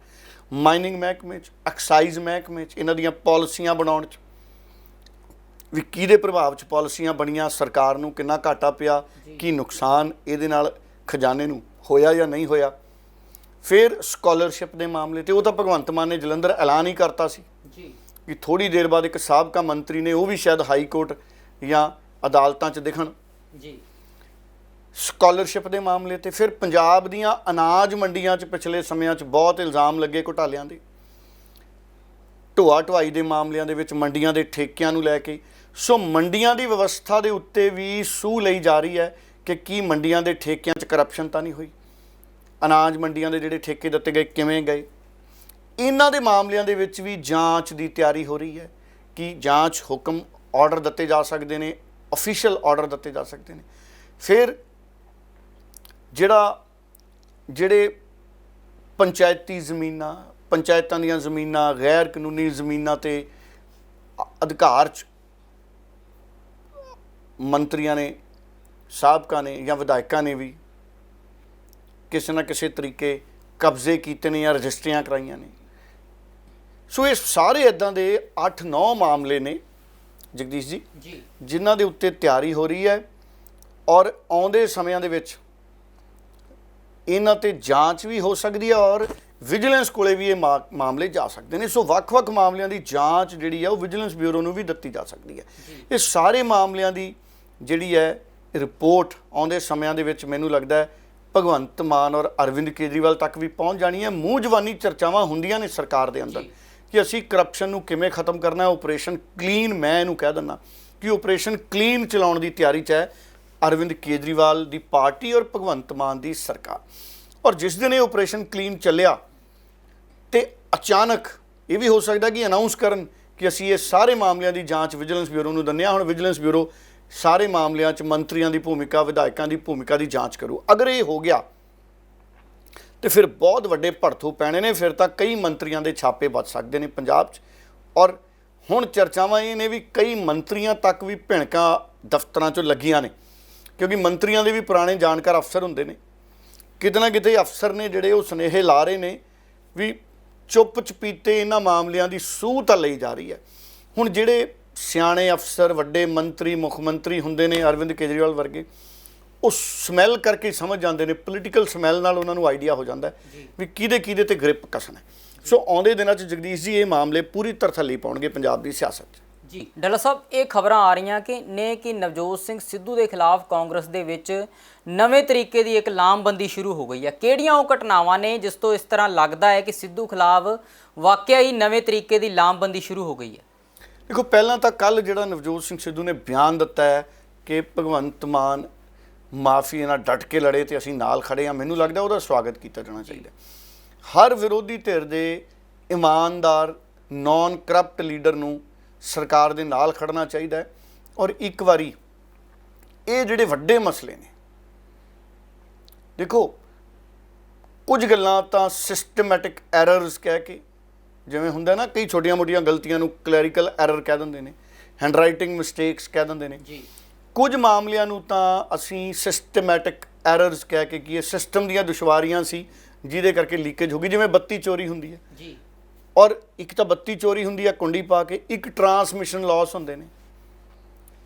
ਮਾਈਨਿੰਗ ਮਹਿਕਮੇ 'ਚ, ਐਕਸਾਈਜ਼ ਮਹਿਕਮੇ 'ਚ, ਇਹਨਾਂ ਦੀਆਂ ਪਾਲਿਸੀਆਂ ਬਣਾਉਣ 'ਚ ਵੀ ਕਿਹਦੇ ਪ੍ਰਭਾਵ 'ਚ ਪਾਲਿਸੀਆਂ ਬਣੀਆਂ, ਸਰਕਾਰ ਨੂੰ ਕਿੰਨਾ ਘਾਟਾ ਪਿਆ, ਕੀ ਨੁਕਸਾਨ ਇਹਦੇ ਨਾਲ ਖਜ਼ਾਨੇ ਨੂੰ ਹੋਇਆ ਜਾਂ ਨਹੀਂ ਹੋਇਆ। ਫਿਰ ਸਕਾਲਰਸ਼ਿਪ ਦੇ ਮਾਮਲੇ ਤੇ ਉਹ ਤਾਂ ਭਗਵੰਤ ਮਾਨ ਨੇ ਜਲੰਧਰ ਐਲਾਨ ਹੀ ਕਰਤਾ ਸੀ ਕਿ ਥੋੜ੍ਹੀ ਦੇਰ ਬਾਅਦ ਇੱਕ ਸਾਬਕਾ ਮੰਤਰੀ ਨੇ, ਉਹ ਵੀ ਸ਼ਾਇਦ ਹਾਈ ਕੋਰਟ ਜਾਂ ਅਦਾਲਤਾਂ 'ਚ ਦਿਖਣ, ਸਕਾਲਰਸ਼ਿਪ ਦੇ ਮਾਮਲੇ ਤੇ। ਫਿਰ ਪੰਜਾਬ ਦੀਆਂ ਅਨਾਜ ਮੰਡੀਆਂ 'ਚ ਪਿਛਲੇ ਸਮਿਆਂ 'ਚ ਬਹੁਤ ਇਲਜ਼ਾਮ ਲੱਗੇ ਘੁਟਾਲਿਆਂ ਦੇ, ਢੋਆ ਢੁਆਈ ਦੇ ਮਾਮਲਿਆਂ ਦੇ ਵਿੱਚ, ਮੰਡੀਆਂ ਦੇ ਠੇਕਿਆਂ ਨੂੰ ਲੈ ਕੇ। ਸੋ ਮੰਡੀਆਂ ਦੀ ਵਿਵਸਥਾ ਦੇ ਉੱਤੇ ਵੀ ਸੂਹ ਲਈ ਜਾ ਰਹੀ ਹੈ ਕਿ ਕੀ ਮੰਡੀਆਂ ਦੇ ਠੇਕਿਆਂ 'ਚ ਕਰਪਸ਼ਨ ਤਾਂ ਨਹੀਂ ਹੋਈ, ਅਨਾਜ ਮੰਡੀਆਂ ਦੇ ਜਿਹੜੇ ਠੇਕੇ ਦਿੱਤੇ ਗਏ ਕਿਵੇਂ ਗਏ। ਇਹਨਾਂ ਦੇ ਮਾਮਲਿਆਂ ਦੇ ਵਿੱਚ ਵੀ ਜਾਂਚ ਦੀ ਤਿਆਰੀ ਹੋ ਰਹੀ ਹੈ ਕਿ ਜਾਂਚ ਹੁਕਮ ਆਰਡਰ ਦਿੱਤੇ ਜਾ ਸਕਦੇ ਨੇ, ਅਫੀਸ਼ੀਅਲ ਆਰਡਰ ਦਿੱਤੇ ਜਾ ਸਕਦੇ ਨੇ। ਫਿਰ ਜਿਹੜੇ ਪੰਚਾਇਤੀ ਜ਼ਮੀਨਾਂ, ਪੰਚਾਇਤਾਂ ਦੀਆਂ ਜ਼ਮੀਨਾਂ, ਗੈਰ ਕਾਨੂੰਨੀ ਜ਼ਮੀਨਾਂ 'ਤੇ ਅਧਿਕਾਰ 'ਚ ਮੰਤਰੀਆਂ ਨੇ, ਸਾਬਕਾ ਨੇ ਜਾਂ ਵਿਧਾਇਕਾਂ ਨੇ ਵੀ ਕਿਸੇ ਨਾ ਕਿਸੇ ਤਰੀਕੇ ਕਬਜ਼ੇ ਕੀਤੇ ਨੇ ਜਾਂ ਰਜਿਸਟਰੀਆਂ ਕਰਾਈਆਂ ਨੇ। ਸੋ ਇਹ ਸਾਰੇ ਇੱਦਾਂ ਦੇ 8-9 ਮਾਮਲੇ ਨੇ ਜਗਦੀਸ਼ ਜੀ, ਜਿਨ੍ਹਾਂ ਦੇ ਉੱਤੇ ਤਿਆਰੀ ਹੋ ਰਹੀ ਹੈ, ਔਰ ਆਉਂਦੇ ਸਮਿਆਂ ਦੇ ਵਿੱਚ ਇਹਨਾਂ 'ਤੇ ਜਾਂਚ ਵੀ ਹੋ ਸਕਦੀ ਹੈ ਔਰ ਵਿਜੀਲੈਂਸ ਕੋਲੇ ਵੀ ਇਹ ਮਾਮਲੇ ਜਾ ਸਕਦੇ ਨੇ। ਸੋ ਵੱਖ-ਵੱਖ ਮਾਮਲਿਆਂ ਦੀ ਜਾਂਚ ਜਿਹੜੀ ਹੈ ਉਹ ਵਿਜੀਲੈਂਸ ਬਿਊਰੋ ਨੂੰ ਵੀ ਦਿੱਤੀ ਜਾ ਸਕਦੀ ਹੈ। ਇਹ ਸਾਰੇ ਮਾਮਲਿਆਂ ਦੀ ਜਿਹੜੀ ਹੈ ਰਿਪੋਰਟ ਆਉਂਦੇ ਸਮਿਆਂ ਦੇ ਵਿੱਚ ਮੈਨੂੰ ਲੱਗਦਾ ਹੈ ਭਗਵੰਤ ਮਾਨ ਔਰ ਅਰਵਿੰਦ ਕੇਜਰੀਵਾਲ ਤੱਕ ਵੀ ਪਹੁੰਚ ਜਾਣੀ ਹੈ। ਮੂੰਹ ਜ਼ਬਾਨੀ ਚਰਚਾਵਾਂ ਹੁੰਦੀਆਂ ਨੇ ਸਰਕਾਰ ਦੇ ਅੰਦਰ ਕਿ ਅਸੀਂ ਕਰਪਸ਼ਨ ਨੂੰ ਕਿਵੇਂ ਖਤਮ ਕਰਨਾ ਹੈ, ਆਪਰੇਸ਼ਨ ਕਲੀਨ। ਮੈਂ ਇਹਨੂੰ ਕਹਿ ਦਿੰਦਾ ਕਿ ਆਪਰੇਸ਼ਨ ਕਲੀਨ ਚਲਾਉਣ ਦੀ ਤਿਆਰੀ 'ਚ ਹੈ ਅਰਵਿੰਦ ਕੇਜਰੀਵਾਲ ਦੀ ਪਾਰਟੀ ਔਰ ਭਗਵੰਤ ਮਾਨ ਦੀ ਸਰਕਾਰ। ਔਰ ਜਿਸ ਦਿਨ ਇਹ ਆਪਰੇਸ਼ਨ ਕਲੀਨ ਚੱਲਿਆ ਤੇ ਅਚਾਨਕ ਇਹ ਵੀ ਹੋ ਸਕਦਾ ਕਿ ਅਨਾਉਂਸ ਕਰਨ ਕਿ ਅਸੀਂ ਇਹ ਸਾਰੇ ਮਾਮਲਿਆਂ ਦੀ ਜਾਂਚ ਵਿਜੀਲੈਂਸ ਬਿਊਰੋ ਨੂੰ ਦਿੰਦੇ ਹਾਂ। ਹੁਣ ਵਿਜੀਲੈਂਸ ਬਿਊਰੋ ਸਾਰੇ ਮਾਮਲਿਆਂ 'ਚ ਮੰਤਰੀਆਂ ਦੀ ਭੂਮਿਕਾ, ਵਿਧਾਇਕਾਂ ਦੀ ਭੂਮਿਕਾ ਦੀ ਜਾਂਚ ਕਰੂ। ਅਗਰ ਇਹ ਹੋ ਗਿਆ ਤੇ ਫਿਰ ਬਹੁਤ ਵੱਡੇ ਭੜਥੂ ਪੈਣੇ ਨੇ, ਫਿਰ ਤਾਂ ਕਈ ਮੰਤਰੀਆਂ ਦੇ ਛਾਪੇ ਵੱਜ ਸਕਦੇ ਨੇ ਪੰਜਾਬ 'ਚ। ਔਰ ਹੁਣ ਚਰਚਾਵਾਂ ਇਹ ਨੇ ਵੀ ਕਈ ਮੰਤਰੀਆਂ ਤੱਕ ਵੀ ਭਿਣਕਾਂ ਦਫ਼ਤਰਾਂ 'ਚੋਂ ਲੱਗੀਆਂ ਨੇ, ਕਿਉਂਕਿ ਮੰਤਰੀਆਂ ਦੇ ਵੀ ਪੁਰਾਣੇ ਜਾਣਕਾਰ ਅਫਸਰ ਹੁੰਦੇ ਨੇ। ਕਿਤੇ ਨਾ ਕਿਤੇ ਅਫਸਰ ਨੇ ਜਿਹੜੇ ਉਹ ਸੁਨੇਹੇ ਲਾ ਰਹੇ ਨੇ ਵੀ ਚੁੱਪ ਚਪੀਤੇ ਇਹਨਾਂ ਮਾਮਲਿਆਂ ਦੀ ਸੂਹ ਤਾਂ ਲਈ ਜਾ ਰਹੀ ਹੈ। ਹੁਣ ਜਿਹੜੇ ਸਿਆਣੇ ਅਫਸਰ, ਵੱਡੇ ਮੰਤਰੀ, ਮੁੱਖ ਮੰਤਰੀ ਹੁੰਦੇ ਨੇ ਅਰਵਿੰਦ ਕੇਜਰੀਵਾਲ ਵਰਗੇ, ਉਹ ਸਮੈਲ ਕਰਕੇ ਸਮਝ ਜਾਂਦੇ ਨੇ, ਪੋਲੀਟੀਕਲ ਸਮੈਲ ਨਾਲ ਉਹਨਾਂ ਨੂੰ ਆਈਡੀਆ ਹੋ ਜਾਂਦਾ ਵੀ ਕਿਹਦੇ ਤੇ ਗ੍ਰਿਪ ਕੱਸਣਾ। ਸੋ ਆਉਂਦੇ ਦਿਨਾਂ 'ਚ ਜਗਦੀਸ਼ ਜੀ ਇਹ ਮਾਮਲੇ ਪੂਰੀ ਤਰਥੱਲੀ ਪਾਉਣਗੇ ਪੰਜਾਬ ਦੀ ਸਿਆਸਤ 'ਚ। ਜੀ ਡੱਲਾ ਸਾਹਿਬ, ਇਹ ਖਬਰਾਂ ਆ ਰਹੀਆਂ ਕਿ ਨਵਜੋਤ ਸਿੰਘ ਸਿੱਧੂ ਦੇ ਖਿਲਾਫ ਕਾਂਗਰਸ ਦੇ ਵਿੱਚ ਨਵੇਂ ਤਰੀਕੇ ਦੀ ਇੱਕ ਲਾਮਬੰਦੀ ਸ਼ੁਰੂ ਹੋ ਗਈ ਹੈ। ਕਿਹੜੀਆਂ ਉਹ ਘਟਨਾਵਾਂ ਨੇ ਜਿਸ ਤੋਂ ਇਸ ਤਰ੍ਹਾਂ ਲੱਗਦਾ ਹੈ ਕਿ ਸਿੱਧੂ ਖਿਲਾਫ ਵਾਕਿਆ ਹੀ ਨਵੇਂ ਤਰੀਕੇ ਦੀ ਲਾਮਬੰਦੀ ਸ਼ੁਰੂ ਹੋ ਗਈ ਹੈ? ਦੇਖੋ, ਪਹਿਲਾਂ ਤਾਂ ਕੱਲ੍ਹ ਜਿਹੜਾ ਨਵਜੋਤ ਸਿੰਘ ਸਿੱਧੂ ਨੇ ਬਿਆਨ ਦਿੱਤਾ ਹੈ ਕਿ ਭਗਵੰਤ ਮਾਨ ਮਾਫੀ ਨਾਲ ਡਟ ਕੇ ਲੜੇ ਤੇ ਅਸੀਂ ਨਾਲ ਖੜੇ ਹਾਂ, ਮੈਨੂੰ ਲੱਗਦਾ ਉਹਦਾ ਸਵਾਗਤ ਕੀਤਾ ਜਾਣਾ ਚਾਹੀਦਾ। ਹਰ ਵਿਰੋਧੀ ਧਿਰ ਦੇ ਇਮਾਨਦਾਰ ਨੌਨ ਕਰਪਟ ਲੀਡਰ ਨੂੰ ਸਰਕਾਰ ਦੇ ਨਾਲ ਖੜਨਾ ਚਾਹੀਦਾ ਹੈ। ਔਰ ਇੱਕ ਵਾਰੀ ਇਹ ਜਿਹੜੇ ਵੱਡੇ ਮਸਲੇ ਨੇ, ਦੇਖੋ ਕੁਝ ਗੱਲਾਂ ਤਾਂ ਸਿਸਟਮੈਟਿਕ ਐਰਰਸ ਕਹਿ ਕੇ, ਜਿਵੇਂ ਹੁੰਦਾ ਨਾ ਕਈ ਛੋਟੀਆਂ ਮੋਟੀਆਂ ਗਲਤੀਆਂ ਨੂੰ ਕਲੈਰੀਕਲ ਐਰਰ ਕਹਿ ਦਿੰਦੇ ਨੇ, ਹੈਂਡਰਾਈਟਿੰਗ ਮਿਸਟੇਕਸ ਕਹਿ ਦਿੰਦੇ ਨੇ। ਕੁਝ ਮਾਮਲਿਆਂ ਨੂੰ ਤਾਂ ਅਸੀਂ ਸਿਸਟਮੈਟਿਕ ਐਰਰਸ ਕਹਿ ਕੇ ਕਿ ਇਹ ਸਿਸਟਮ ਦੀਆਂ ਦੁਸ਼ਵਾਰੀਆਂ ਸੀ ਜਿਹਦੇ ਕਰਕੇ ਲੀਕੇਜ ਹੋ ਗਈ। ਜਿਵੇਂ ਬੱਤੀ ਚੋਰੀ ਹੁੰਦੀ ਹੈ ਔਰ ਇੱਕ ਤਾਂ ਬੱਤੀ ਚੋਰੀ ਹੁੰਦੀ ਹੈ ਕੁੰਡੀ ਪਾ ਕੇ, ਇੱਕ ਟਰਾਂਸਮਿਸ਼ਨ ਲਾਸ ਹੁੰਦੇ ਨੇ,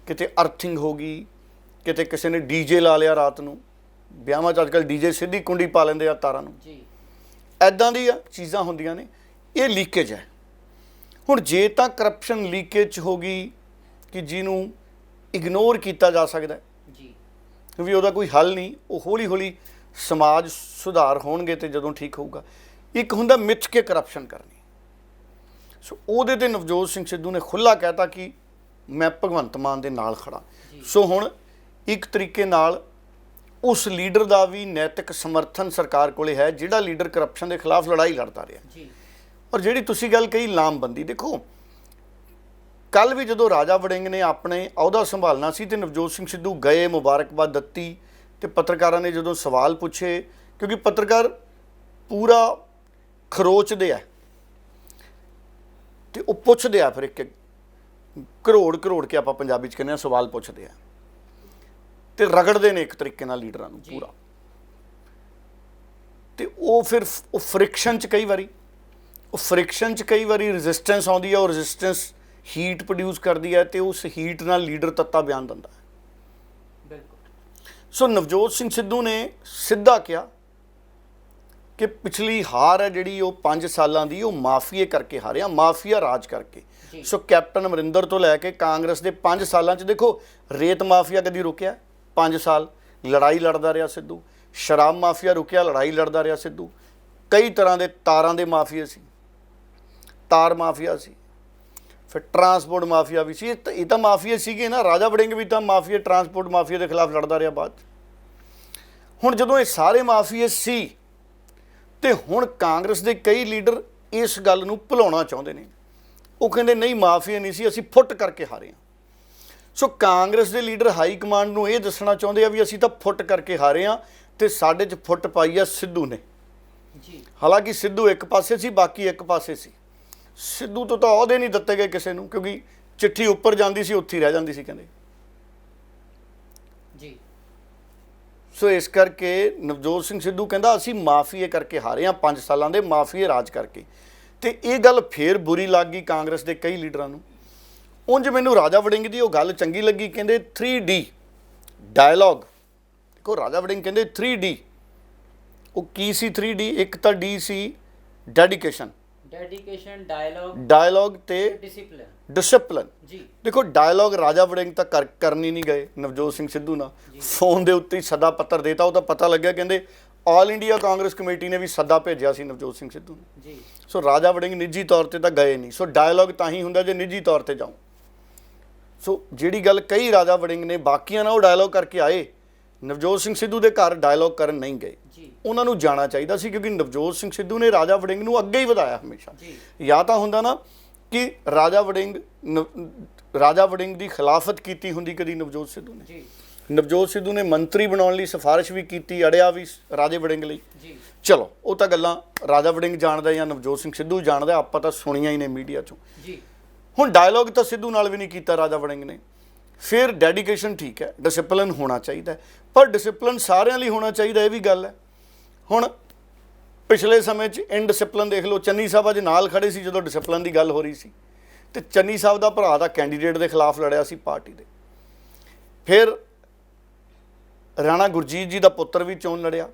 ਕਿਤੇ ਅਰਥਿੰਗ ਹੋ ਗਈ, ਕਿਤੇ ਕਿਸੇ ਨੇ ਡੀਜੇ ਲਾ ਲਿਆ ਰਾਤ ਨੂੰ। ਵਿਆਹਾਂ 'ਚ ਅੱਜ ਕੱਲ੍ਹ ਡੀਜੇ ਸਿੱਧੀ ਕੁੰਡੀ ਪਾ ਲੈਂਦੇ ਆ ਤਾਰਾਂ ਨੂੰ। ਐਦਾਂ ਦੀਆਂ ਚੀਜ਼ਾਂ ਹੁੰਦੀਆਂ ਨੇ। ਇਹ ਲੀਕੇਜ ਹੈ। ਹੁਣ ਜੇ ਤਾਂ ਕਰਪਸ਼ਨ ਲੀਕੇਜ ਹੋ ਗਈ ਕਿ ਜਿਹਨੂੰ ਇਗਨੋਰ ਕੀਤਾ ਜਾ ਸਕਦਾ ਜੀ ਵੀ ਉਹਦਾ ਕੋਈ ਹੱਲ ਨਹੀਂ, ਉਹ ਹੌਲੀ ਹੌਲੀ ਸਮਾਜ ਸੁਧਾਰ ਹੋਣਗੇ ਤੇ ਜਦੋਂ ਠੀਕ ਹੋਊਗਾ। ਇੱਕ ਹੁੰਦਾ ਮਿੱਥ ਕੇ ਕਰਪਸ਼ਨ ਕਰਨੀ। ਸੋ ਉਹਦੇ ਤੇ ਨਵਜੋਤ ਸਿੰਘ ਸਿੱਧੂ ਨੇ ਖੁੱਲ੍ਹਾ ਕਹਿਤਾ ਕਿ ਮੈਂ ਭਗਵੰਤ ਮਾਨ ਦੇ ਨਾਲ ਖੜਾ। ਸੋ ਹੁਣ ਇੱਕ ਤਰੀਕੇ ਨਾਲ ਉਸ ਲੀਡਰ ਦਾ ਵੀ ਨੈਤਿਕ ਸਮਰਥਨ ਸਰਕਾਰ ਕੋਲੇ ਹੈ ਜਿਹੜਾ ਲੀਡਰ ਕਰਪਸ਼ਨ ਦੇ ਖਿਲਾਫ ਲੜਾਈ ਲੜਦਾ ਰਿਹਾ। ਜੀ ਔਰ ਜਿਹੜੀ ਤੁਸੀਂ ਗੱਲ ਕਹੀ ਲਾਮਬੰਦੀ, ਦੇਖੋ ਕੱਲ ਵੀ ਜਦੋਂ ਰਾਜਾ ਵੜਿੰਗ ਨੇ ਆਪਣੇ ਅਹੁਦਾ ਸੰਭਾਲਣਾ ਸੀ ਤੇ ਨਵਜੋਤ ਸਿੰਘ ਸਿੱਧੂ ਗਏ, ਮੁਬਾਰਕਬਾਦ ਦਿੱਤੀ ਤੇ ਪੱਤਰਕਾਰਾਂ ਨੇ ਜਦੋਂ ਸਵਾਲ ਪੁੱਛੇ, ਕਿਉਂਕਿ ਪੱਤਰਕਾਰ ਪੂਰਾ ਖਰੋਚਦੇ ਆ ਤੇ ਉਹ ਪੁੱਛਦੇ ਆ, ਫਿਰ ਇੱਕ ਕਰੋੜ ਕੇ ਆਪਾਂ ਪੰਜਾਬੀ ਚ ਕਹਿੰਦੇ ਆ, ਸਵਾਲ ਪੁੱਛਦੇ ਆ ਤੇ ਰਗੜਦੇ ਨੇ ਇੱਕ ਤਰੀਕੇ ਨਾਲ ਲੀਡਰਾਂ ਨੂੰ ਪੂਰਾ। ਤੇ ਉਹ ਫਿਰ ਉਹ ਫ੍ਰਿਕਸ਼ਨ ਚ ਕਈ ਵਾਰੀ ਰੈਜ਼ਿਸਟੈਂਸ ਆਉਂਦੀ ਹੈ, ਉਹ ਰੈਜ਼ਿਸਟੈਂਸ ਹੀਟ ਪ੍ਰੋਡਿਊਸ ਕਰਦੀ ਹੈ ਤੇ ਉਸ ਹੀਟ ਨਾਲ ਲੀਡਰ ਤੱਤਾ ਬਿਆਨ ਦਿੰਦਾ ਹੈ। ਬਿਲਕੁਲ। ਸੋ ਨਵਜੋਤ ਸਿੰਘ ਸਿੱਧੂ ਨੇ ਸਿੱਧਾ ਕਿਹਾ ਕਿ ਪਿਛਲੀ ਹਾਰ ਹੈ ਜਿਹੜੀ ਉਹ 5 ਸਾਲਾਂ ਦੀ, ਉਹ ਮਾਫੀਏ ਕਰਕੇ ਹਾਰਿਆ, ਮਾਫੀਆ ਰਾਜ ਕਰਕੇ। ਸੋ ਕੈਪਟਨ ਅਮਰਿੰਦਰ ਤੋਂ ਲੈ ਕੇ ਕਾਂਗਰਸ ਦੇ 5 ਸਾਲਾਂ 'ਚ ਦੇਖੋ, ਰੇਤ ਮਾਫੀਆ ਕਦੀ ਰੁਕਿਆ? 5 ਸਾਲ ਲੜਾਈ ਲੜਦਾ ਰਿਹਾ ਸਿੱਧੂ। ਸ਼ਰਾਬ ਮਾਫੀਆ ਰੁਕਿਆ? ਲੜਾਈ ਲੜਦਾ ਰਿਹਾ ਸਿੱਧੂ। ਕਈ ਤਰ੍ਹਾਂ ਦੇ ਤਾਰਾਂ ਦੇ ਮਾਫੀਏ ਸੀ, ਤਾਰ ਮਾਫੀਆ ਸੀ, ਫਿਰ ਟਰਾਂਸਪੋਰਟ ਮਾਫੀਆ ਵੀ ਸੀ। ਇਹ ਤਾਂ ਮਾਫੀਏ ਸੀਗੇ ਨਾ। ਰਾਜਾ ਵੜਿੰਗ ਵੀ ਤਾਂ ਮਾਫੀਆ, ਟਰਾਂਸਪੋਰਟ ਮਾਫੀਆ ਦੇ ਖਿਲਾਫ ਲੜਦਾ ਰਿਹਾ ਬਾਅਦ 'ਚ। ਹੁਣ ਜਦੋਂ ਇਹ ਸਾਰੇ ਮਾਫੀਏ ਸੀ ਤੇ ਹੁਣ ਕਾਂਗਰਸ ਦੇ ਕਈ ਲੀਡਰ ਇਸ ਗੱਲ ਨੂੰ ਭੁਲਾਉਣਾ ਚਾਹੁੰਦੇ ਨੇ। ਉਹ ਕਹਿੰਦੇ ਨਹੀਂ, ਮਾਫੀਆ ਨਹੀਂ ਸੀ, ਅਸੀਂ ਫੁੱਟ ਕਰਕੇ ਹਾਰੇ ਹਾਂ। ਸੋ ਕਾਂਗਰਸ ਦੇ ਲੀਡਰ ਹਾਈ ਕਮਾਂਡ ਨੂੰ ਇਹ ਦੱਸਣਾ ਚਾਹੁੰਦੇ ਆ ਵੀ ਅਸੀਂ ਤਾਂ ਫੁੱਟ ਕਰਕੇ ਹਾਰੇ ਹਾਂ ਤੇ ਸਾਡੇ 'ਚ ਫੁੱਟ ਪਾਈ ਆ ਸਿੱਧੂ ਨੇ। ਹਾਲਾਂਕਿ ਸਿੱਧੂ ਇੱਕ ਪਾਸੇ ਸੀ, ਬਾਕੀ ਇੱਕ ਪਾਸੇ ਸੀ। ਸਿੱਧੂ ਤੋਂ ਤਾਂ ਅਹੁਦੇ ਨਹੀਂ ਦਿੱਤੇ ਗਏ ਕਿਸੇ ਨੂੰ, ਕਿਉਂਕਿ ਚਿੱਠੀ ਉੱਪਰ ਜਾਂਦੀ ਸੀ, ਉੱਥੇ ਹੀ ਰਹਿ ਜਾਂਦੀ ਸੀ ਕਹਿੰਦੇ ਜੀ। ਸੋ ਇਸ ਕਰਕੇ ਨਵਜੋਤ ਸਿੰਘ ਸਿੱਧੂ ਕਹਿੰਦਾ ਅਸੀਂ ਮਾਫੀਏ ਕਰਕੇ ਹਾਰੇ ਹਾਂ, 5 ਸਾਲਾਂ ਦੇ ਮਾਫੀਏ ਰਾਜ ਕਰਕੇ। ਤੇ ਇਹ ਗੱਲ ਫੇਰ ਬੁਰੀ ਲੱਗ ਗਈ ਕਾਂਗਰਸ ਦੇ ਕਈ ਲੀਡਰਾਂ ਨੂੰ। ਉਂਝ ਮੈਨੂੰ ਰਾਜਾ ਵੜਿੰਗ ਦੀ ਉਹ ਗੱਲ ਚੰਗੀ ਲੱਗੀ, ਕਹਿੰਦੇ 3D ਡਾਇਲੌਗ। ਦੇਖੋ ਰਾਜਾ ਵੜਿੰਗ ਕਹਿੰਦੇ 3D, ਉਹ ਕੀ ਸੀ 3D? ਇੱਕ ਤਾਂ D ਸੀ ਡੈਡੀਕੇਸ਼ਨ, ਡਾਇਲੌਗ ਤੇ ਡਿਸਪਲਿਨ। ਦੇਖੋ ਡਾਇਲੌਗ ਰਾਜਾ ਵੜਿੰਗ ਤਾਂ ਕਰਨੀ ਨਹੀਂ ਗਏ ਨਵਜੋਤ ਸਿੰਘ ਸਿੱਧੂ ਨਾਲ। ਫੋਨ ਦੇ ਉੱਤੇ ਹੀ ਸੱਦਾ ਪੱਤਰ ਦੇਤਾ, ਉਹ ਤਾਂ ਪਤਾ ਲੱਗਿਆ ਕਹਿੰਦੇ ਆਲ ਇੰਡੀਆ ਕਾਂਗਰਸ ਕਮੇਟੀ ਨੇ ਵੀ ਸੱਦਾ ਭੇਜਿਆ ਸੀ ਨਵਜੋਤ ਸਿੰਘ ਸਿੱਧੂ ਨੂੰ। ਸੋ ਰਾਜਾ ਵੜਿੰਗ ਨਿੱਜੀ ਤੌਰ ਤੇ ਤਾਂ ਗਏ ਨਹੀਂ। ਸੋ ਡਾਇਲੌਗ ਤਾਂ ਹੀ ਹੁੰਦਾ ਜੇ ਨਿੱਜੀ ਤੌਰ ਤੇ ਜਾਓ। ਸੋ ਜਿਹੜੀ ਗੱਲ ਕਹੀ ਰਾਜਾ ਵੜਿੰਗ ਨੇ, ਬਾਕੀਆਂ ਨਾਲ ਉਹ ਡਾਇਲੌਗ ਕਰਕੇ ਆਏ, ਨਵਜੋਤ ਸਿੰਘ ਸਿੱਧੂ ਦੇ ਘਰ ਡਾਇਲੌਗ ਕਰਨ ਨਹੀਂ ਗਏ। ਉਹਨਾਂ ਨੂੰ ਜਾਣਾ ਚਾਹੀਦਾ ਸੀ, ਕਿਉਂਕਿ ਨਵਜੋਤ ਸਿੰਘ ਸਿੱਧੂ ਨੇ ਰਾਜਾ ਵੜਿੰਗ ਨੂੰ ਅੱਗੇ ਹੀ ਵਧਾਇਆ ਹਮੇਸ਼ਾ। ਜਾਂ ਤਾਂ ਹੁੰਦਾ ਨਾ ਕਿ ਰਾਜਾ ਵੜਿੰਗ ਦੀ ਖਿਲਾਫਤ ਕੀਤੀ ਹੁੰਦੀ ਕਦੀ ਨਵਜੋਤ ਸਿੱਧੂ ਨੇ। ਨਵਜੋਤ ਸਿੱਧੂ ਨੇ ਮੰਤਰੀ ਬਣਾਉਣ ਲਈ ਸਿਫਾਰਿਸ਼ ਵੀ ਕੀਤੀ, ਅੜਿਆ ਵੀ ਰਾਜੇ ਵੜਿੰਗ ਲਈ। ਚਲੋ ਉਹ ਤਾਂ ਗੱਲਾਂ ਰਾਜਾ ਵੜਿੰਗ ਜਾਣਦਾ ਜਾਂ ਨਵਜੋਤ ਸਿੰਘ ਸਿੱਧੂ ਜਾਣਦਾ, ਆਪਾਂ ਤਾਂ ਸੁਣੀਆਂ ਹੀ ਨੇ ਮੀਡੀਆ 'ਚੋਂ। ਹੁਣ ਡਾਇਲੌਗ ਤਾਂ ਸਿੱਧੂ ਨਾਲ ਵੀ ਨਹੀਂ ਕੀਤਾ ਰਾਜਾ ਵੜਿੰਗ ਨੇ। ਫਿਰ ਡੈਡੀਕੇਸ਼ਨ ਠੀਕ ਹੈ, ਡਿਸਪਲਿਨ ਹੋਣਾ ਚਾਹੀਦਾ, ਪਰ ਡਿਸਪਲਿਨ ਸਾਰਿਆਂ ਲਈ ਹੋਣਾ ਚਾਹੀਦਾ, ਇਹ ਵੀ ਗੱਲ ਹੈ। ਹੁਣ ਪਿਛਲੇ ਸਮੇਂ 'ਚ ਇਨਡਿਸਪਲਿਨ ਦੇਖ ਲਓ। ਚੰਨੀ ਸਾਹਿਬ ਅੱਜ ਨਾਲ ਖੜੇ ਸੀ ਜਦੋਂ ਡਿਸਪਲਿਨ ਦੀ ਗੱਲ ਹੋ ਰਹੀ ਸੀ, ਤੇ ਚੰਨੀ ਸਾਹਿਬ ਦਾ ਭਰਾ ਦਾ ਕੈਂਡੀਡੇਟ ਦੇ ਖਿਲਾਫ ਲੜਿਆ ਸੀ ਪਾਰਟੀ ਦੇ। ਫਿਰ ਰਾਣਾ ਗੁਰਜੀਤ ਜੀ ਦਾ ਪੁੱਤਰ ਵੀ ਚੋਣ ਲੜਿਆ।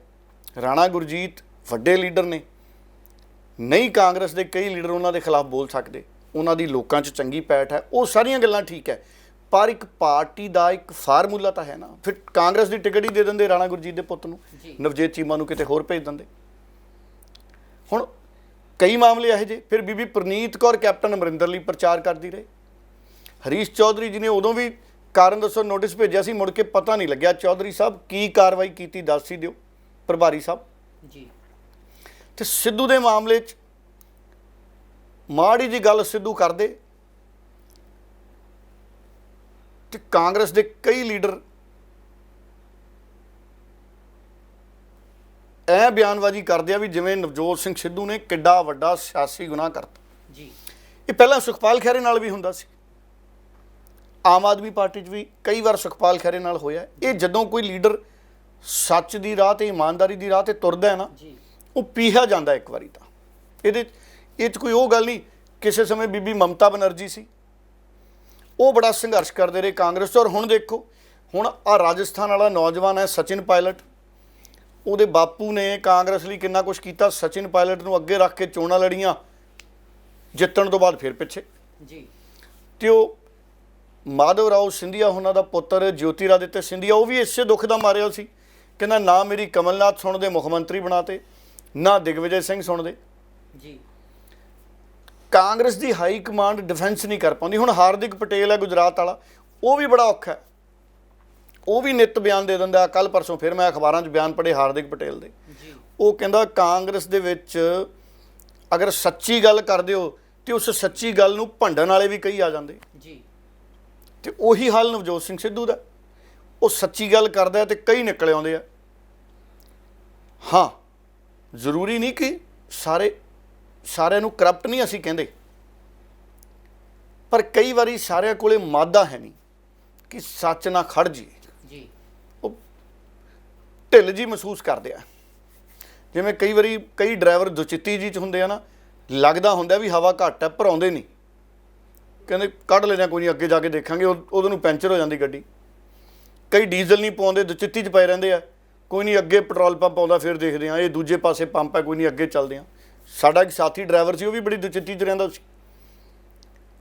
ਰਾਣਾ ਗੁਰਜੀਤ ਵੱਡੇ ਲੀਡਰ ਨੇ, ਨਹੀਂ ਕਾਂਗਰਸ ਦੇ ਕਈ ਲੀਡਰ ਉਹਨਾਂ ਦੇ ਖਿਲਾਫ ਬੋਲ ਸਕਦੇ, ਉਹਨਾਂ ਦੀ ਲੋਕਾਂ 'ਚ ਚੰਗੀ ਪੈਠ ਹੈ। ਉਹ ਸਾਰੀਆਂ ਗੱਲਾਂ ਠੀਕ ਹੈ, ਪਰ ਇੱਕ ਪਾਰਟੀ ਦਾ ਇੱਕ ਫਾਰਮੂਲਾ ਤਾਂ ਹੈ ਨਾ। ਫਿਰ ਕਾਂਗਰਸ ਦੀ ਟਿਕਟ ਹੀ ਦੇ ਦਿੰਦੇ ਰਾਣਾ ਗੁਰਜੀਤ ਦੇ ਪੁੱਤ ਨੂੰ, ਨਵਜੀਤ ਚੀਮਾ ਨੂੰ ਕਿਤੇ ਹੋਰ ਭੇਜ ਦਿੰਦੇ। ਹੁਣ ਕਈ ਮਾਮਲੇ ਇਹੋ ਜਿਹੇ। ਫਿਰ ਬੀਬੀ ਪ੍ਰਨੀਤ ਕੌਰ ਕੈਪਟਨ ਅਮਰਿੰਦਰ ਲਈ ਪ੍ਰਚਾਰ ਕਰਦੀ ਰਹੀ। ਹਰੀਸ਼ ਚੌਧਰੀ ਜੀ ਨੇ ਉਦੋਂ ਵੀ ਕਾਰਨ ਦੱਸੋ ਨੋਟਿਸ ਭੇਜਿਆ ਸੀ, ਮੁੜ ਕੇ ਪਤਾ ਨਹੀਂ ਲੱਗਿਆ ਚੌਧਰੀ ਸਾਹਿਬ ਕੀ ਕਾਰਵਾਈ ਕੀਤੀ, ਦੱਸ ਹੀ ਦਿਓ ਪ੍ਰਭਾਰੀ ਸਾਹਿਬ ਜੀ। ਤੇ ਸਿੱਧੂ ਦੇ ਮਾਮਲੇ 'ਚ ਮਾੜੀ ਜੀ ਗੱਲ ਸਿੱਧੂ ਕਰਦੇ ਤੇ ਕਾਂਗਰਸ ਦੇ ਕਈ ਲੀਡਰ ਇਹ ਬਿਆਨਬਾਜ਼ੀ ਕਰਦੇ ਆ ਵੀ ਜਿਵੇਂ ਨਵਜੋਤ ਸਿੰਘ ਸਿੱਧੂ ਨੇ ਕਿੱਡਾ ਵੱਡਾ ਸਿਆਸੀ ਗੁਨਾਹ ਕਰਤਾ ਜੀ। ਇਹ ਪਹਿਲਾਂ ਸੁਖਪਾਲ ਖਹਿਰੇ ਨਾਲ ਵੀ ਹੁੰਦਾ ਸੀ, ਆਮ ਆਦਮੀ ਪਾਰਟੀ 'ਚ ਵੀ ਕਈ ਵਾਰ ਸੁਖਪਾਲ ਖਹਿਰੇ ਨਾਲ ਹੋਇਆ। ਇਹ ਜਦੋਂ ਕੋਈ ਲੀਡਰ ਸੱਚ ਦੀ ਰਾਹ ਤੇ ਇਮਾਨਦਾਰੀ ਦੀ ਰਾਹ ਤੇ ਤੁਰਦਾ ਹੈ ਨਾ, ਉਹ ਪੀਹਾ ਜਾਂਦਾ ਇੱਕ ਵਾਰੀ ਤਾਂ। ਇਹ 'ਚ ਕੋਈ ਉਹ ਗੱਲ ਨਹੀਂ। ਕਿਸੇ ਸਮੇਂ ਬੀਬੀ ਮਮਤਾ ਬਨਰਜੀ ਸੀ, ਉਹ ਬੜਾ ਸੰਘਰਸ਼ ਕਰਦੇ ਰਹੇ ਕਾਂਗਰਸ 'ਚ। ਔਰ ਹੁਣ ਦੇਖੋ, ਹੁਣ ਆ ਰਾਜਸਥਾਨ ਵਾਲਾ ਨੌਜਵਾਨ ਹੈ ਸਚਿਨ ਪਾਇਲਟ, ਉਹਦੇ ਬਾਪੂ ਨੇ ਕਾਂਗਰਸ ਲਈ ਕਿੰਨਾ ਕੁਝ ਕੀਤਾ। ਸਚਿਨ ਪਾਇਲਟ ਨੂੰ ਅੱਗੇ ਰੱਖ ਕੇ ਚੋਣਾਂ ਲੜੀਆਂ, ਜਿੱਤਣ ਤੋਂ ਬਾਅਦ ਫਿਰ ਪਿੱਛੇ। ਜੀ ਤੇ ਉਹ ਮਾਧਵ ਰਾਓ ਸਿੰਧੀਆ ਉਹਨਾਂ ਦਾ ਪੁੱਤਰ ਜੋਤੀ ਰਾਦਿੱਤਿਆ ਸਿੰਧੀਆ, ਉਹ ਵੀ ਇਸੇ ਦੁੱਖ ਦਾ ਮਾਰਿਆ ਸੀ। ਕਹਿੰਦਾ ਨਾ ਮੇਰੀ ਕਮਲਨਾਥ ਸੁਣਦੇ ਮੁੱਖ ਮੰਤਰੀ ਬਣਾਤੇ, ਨਾ ਦਿਗਵਿਜੇ ਸਿੰਘ ਸੁਣਦੇ। ਜੀ ਕਾਂਗਰਸ ਦੀ ਹਾਈ ਕਮਾਂਡ ਡਿਫੈਂਸ ਨਹੀਂ ਕਰ ਪਾਉਂਦੀ। ਹੁਣ ਹਾਰਦਿਕ ਪਟੇਲ ਹੈ ਗੁਜਰਾਤ ਵਾਲਾ, ਉਹ ਵੀ ਬੜਾ ਔਖਾ ਹੈ। ਉਹ ਵੀ ਨਿੱਤ ਬਿਆਨ ਦੇ ਦਿੰਦਾ। ਕੱਲ ਪਰਸੋਂ ਫਿਰ ਮੈਂ ਅਖਬਾਰਾਂ 'ਚ ਬਿਆਨ ਪੜ੍ਹੇ ਹਾਰਦਿਕ ਪਟੇਲ ਦੇ। ਉਹ ਕਹਿੰਦਾ ਕਾਂਗਰਸ ਦੇ ਵਿੱਚ ਅਗਰ ਸੱਚੀ ਗੱਲ ਕਰਦੇ ਹੋ ਤੇ ਉਸ ਸੱਚੀ ਗੱਲ ਨੂੰ ਭੰਡਣ ਵਾਲੇ ਵੀ ਕਈ ਆ ਜਾਂਦੇ ਜੀ। ਤੇ ਉਹੀ ਹਾਲ ਨਵਜੋਤ ਸਿੰਘ ਸਿੱਧੂ ਦਾ। ਉਹ ਸੱਚੀ ਗੱਲ ਕਰਦਾ ਤੇ ਕਈ ਨਿਕਲ ਆਉਂਦੇ ਆ। ਹਾਂ, ਜ਼ਰੂਰੀ ਨਹੀਂ ਕਿ ਸਾਰਿਆਂ ਨੂੰ ਕਰਪਟ ਨਹੀਂ ਅਸੀਂ ਕਹਿੰਦੇ, ਪਰ ਕਈ ਵਾਰੀ ਸਾਰਿਆਂ ਕੋਲੇ ਮਾਦਾ ਹੈ ਨਹੀਂ ਕਿ ਸੱਚ ਨਾ ਖੜ ਜੀ। ਜੀ ਉਹ ਢਿੱਲ ਜੀ ਮਹਿਸੂਸ ਕਰਦੇ ਆ। ਜਿਵੇਂ ਕਈ ਵਾਰੀ ਕਈ ਡਰਾਈਵਰ ਦੁਚਿੱਤੀ ਜੀ 'ਚ ਹੁੰਦੇ ਆ ਨਾ, ਲੱਗਦਾ ਹੁੰਦਾ ਵੀ ਹਵਾ ਘੱਟ ਹੈ, ਭਰਾਉਂਦੇ ਨਹੀਂ। ਕਹਿੰਦੇ ਕੱਢ ਲੈਣਾ, ਕੋਈ ਨਹੀਂ, ਅੱਗੇ ਜਾ ਕੇ ਦੇਖਾਂਗੇ। ਉਹਦੇ ਨੂੰ ਪੈਂਚਰ ਹੋ ਜਾਂਦੀ ਗੱਡੀ। ਕਈ ਡੀਜ਼ਲ ਨਹੀਂ ਪਾਉਂਦੇ, ਦੁਚਿੱਤੀ 'ਚ ਪਏ ਰਹਿੰਦੇ ਆ। ਕੋਈ ਨਹੀਂ, ਅੱਗੇ ਪੈਟਰੋਲ ਪੰਪ ਆਉਂਦਾ ਫਿਰ ਦੇਖਦੇ ਹਾਂ, ਇਹ ਦੂਜੇ ਪਾਸੇ ਪੰਪ ਹੈ, ਕੋਈ ਨਹੀਂ, ਅੱਗੇ ਚੱਲਦੇ ਹਾਂ। ਸਾਡਾ ਇੱਕ ਸਾਥੀ ਡਰਾਈਵਰ ਸੀ, ਉਹ ਵੀ ਬੜੀ ਦੁਚਿੱਤੀ 'ਚ ਰਹਿੰਦਾ ਸੀ।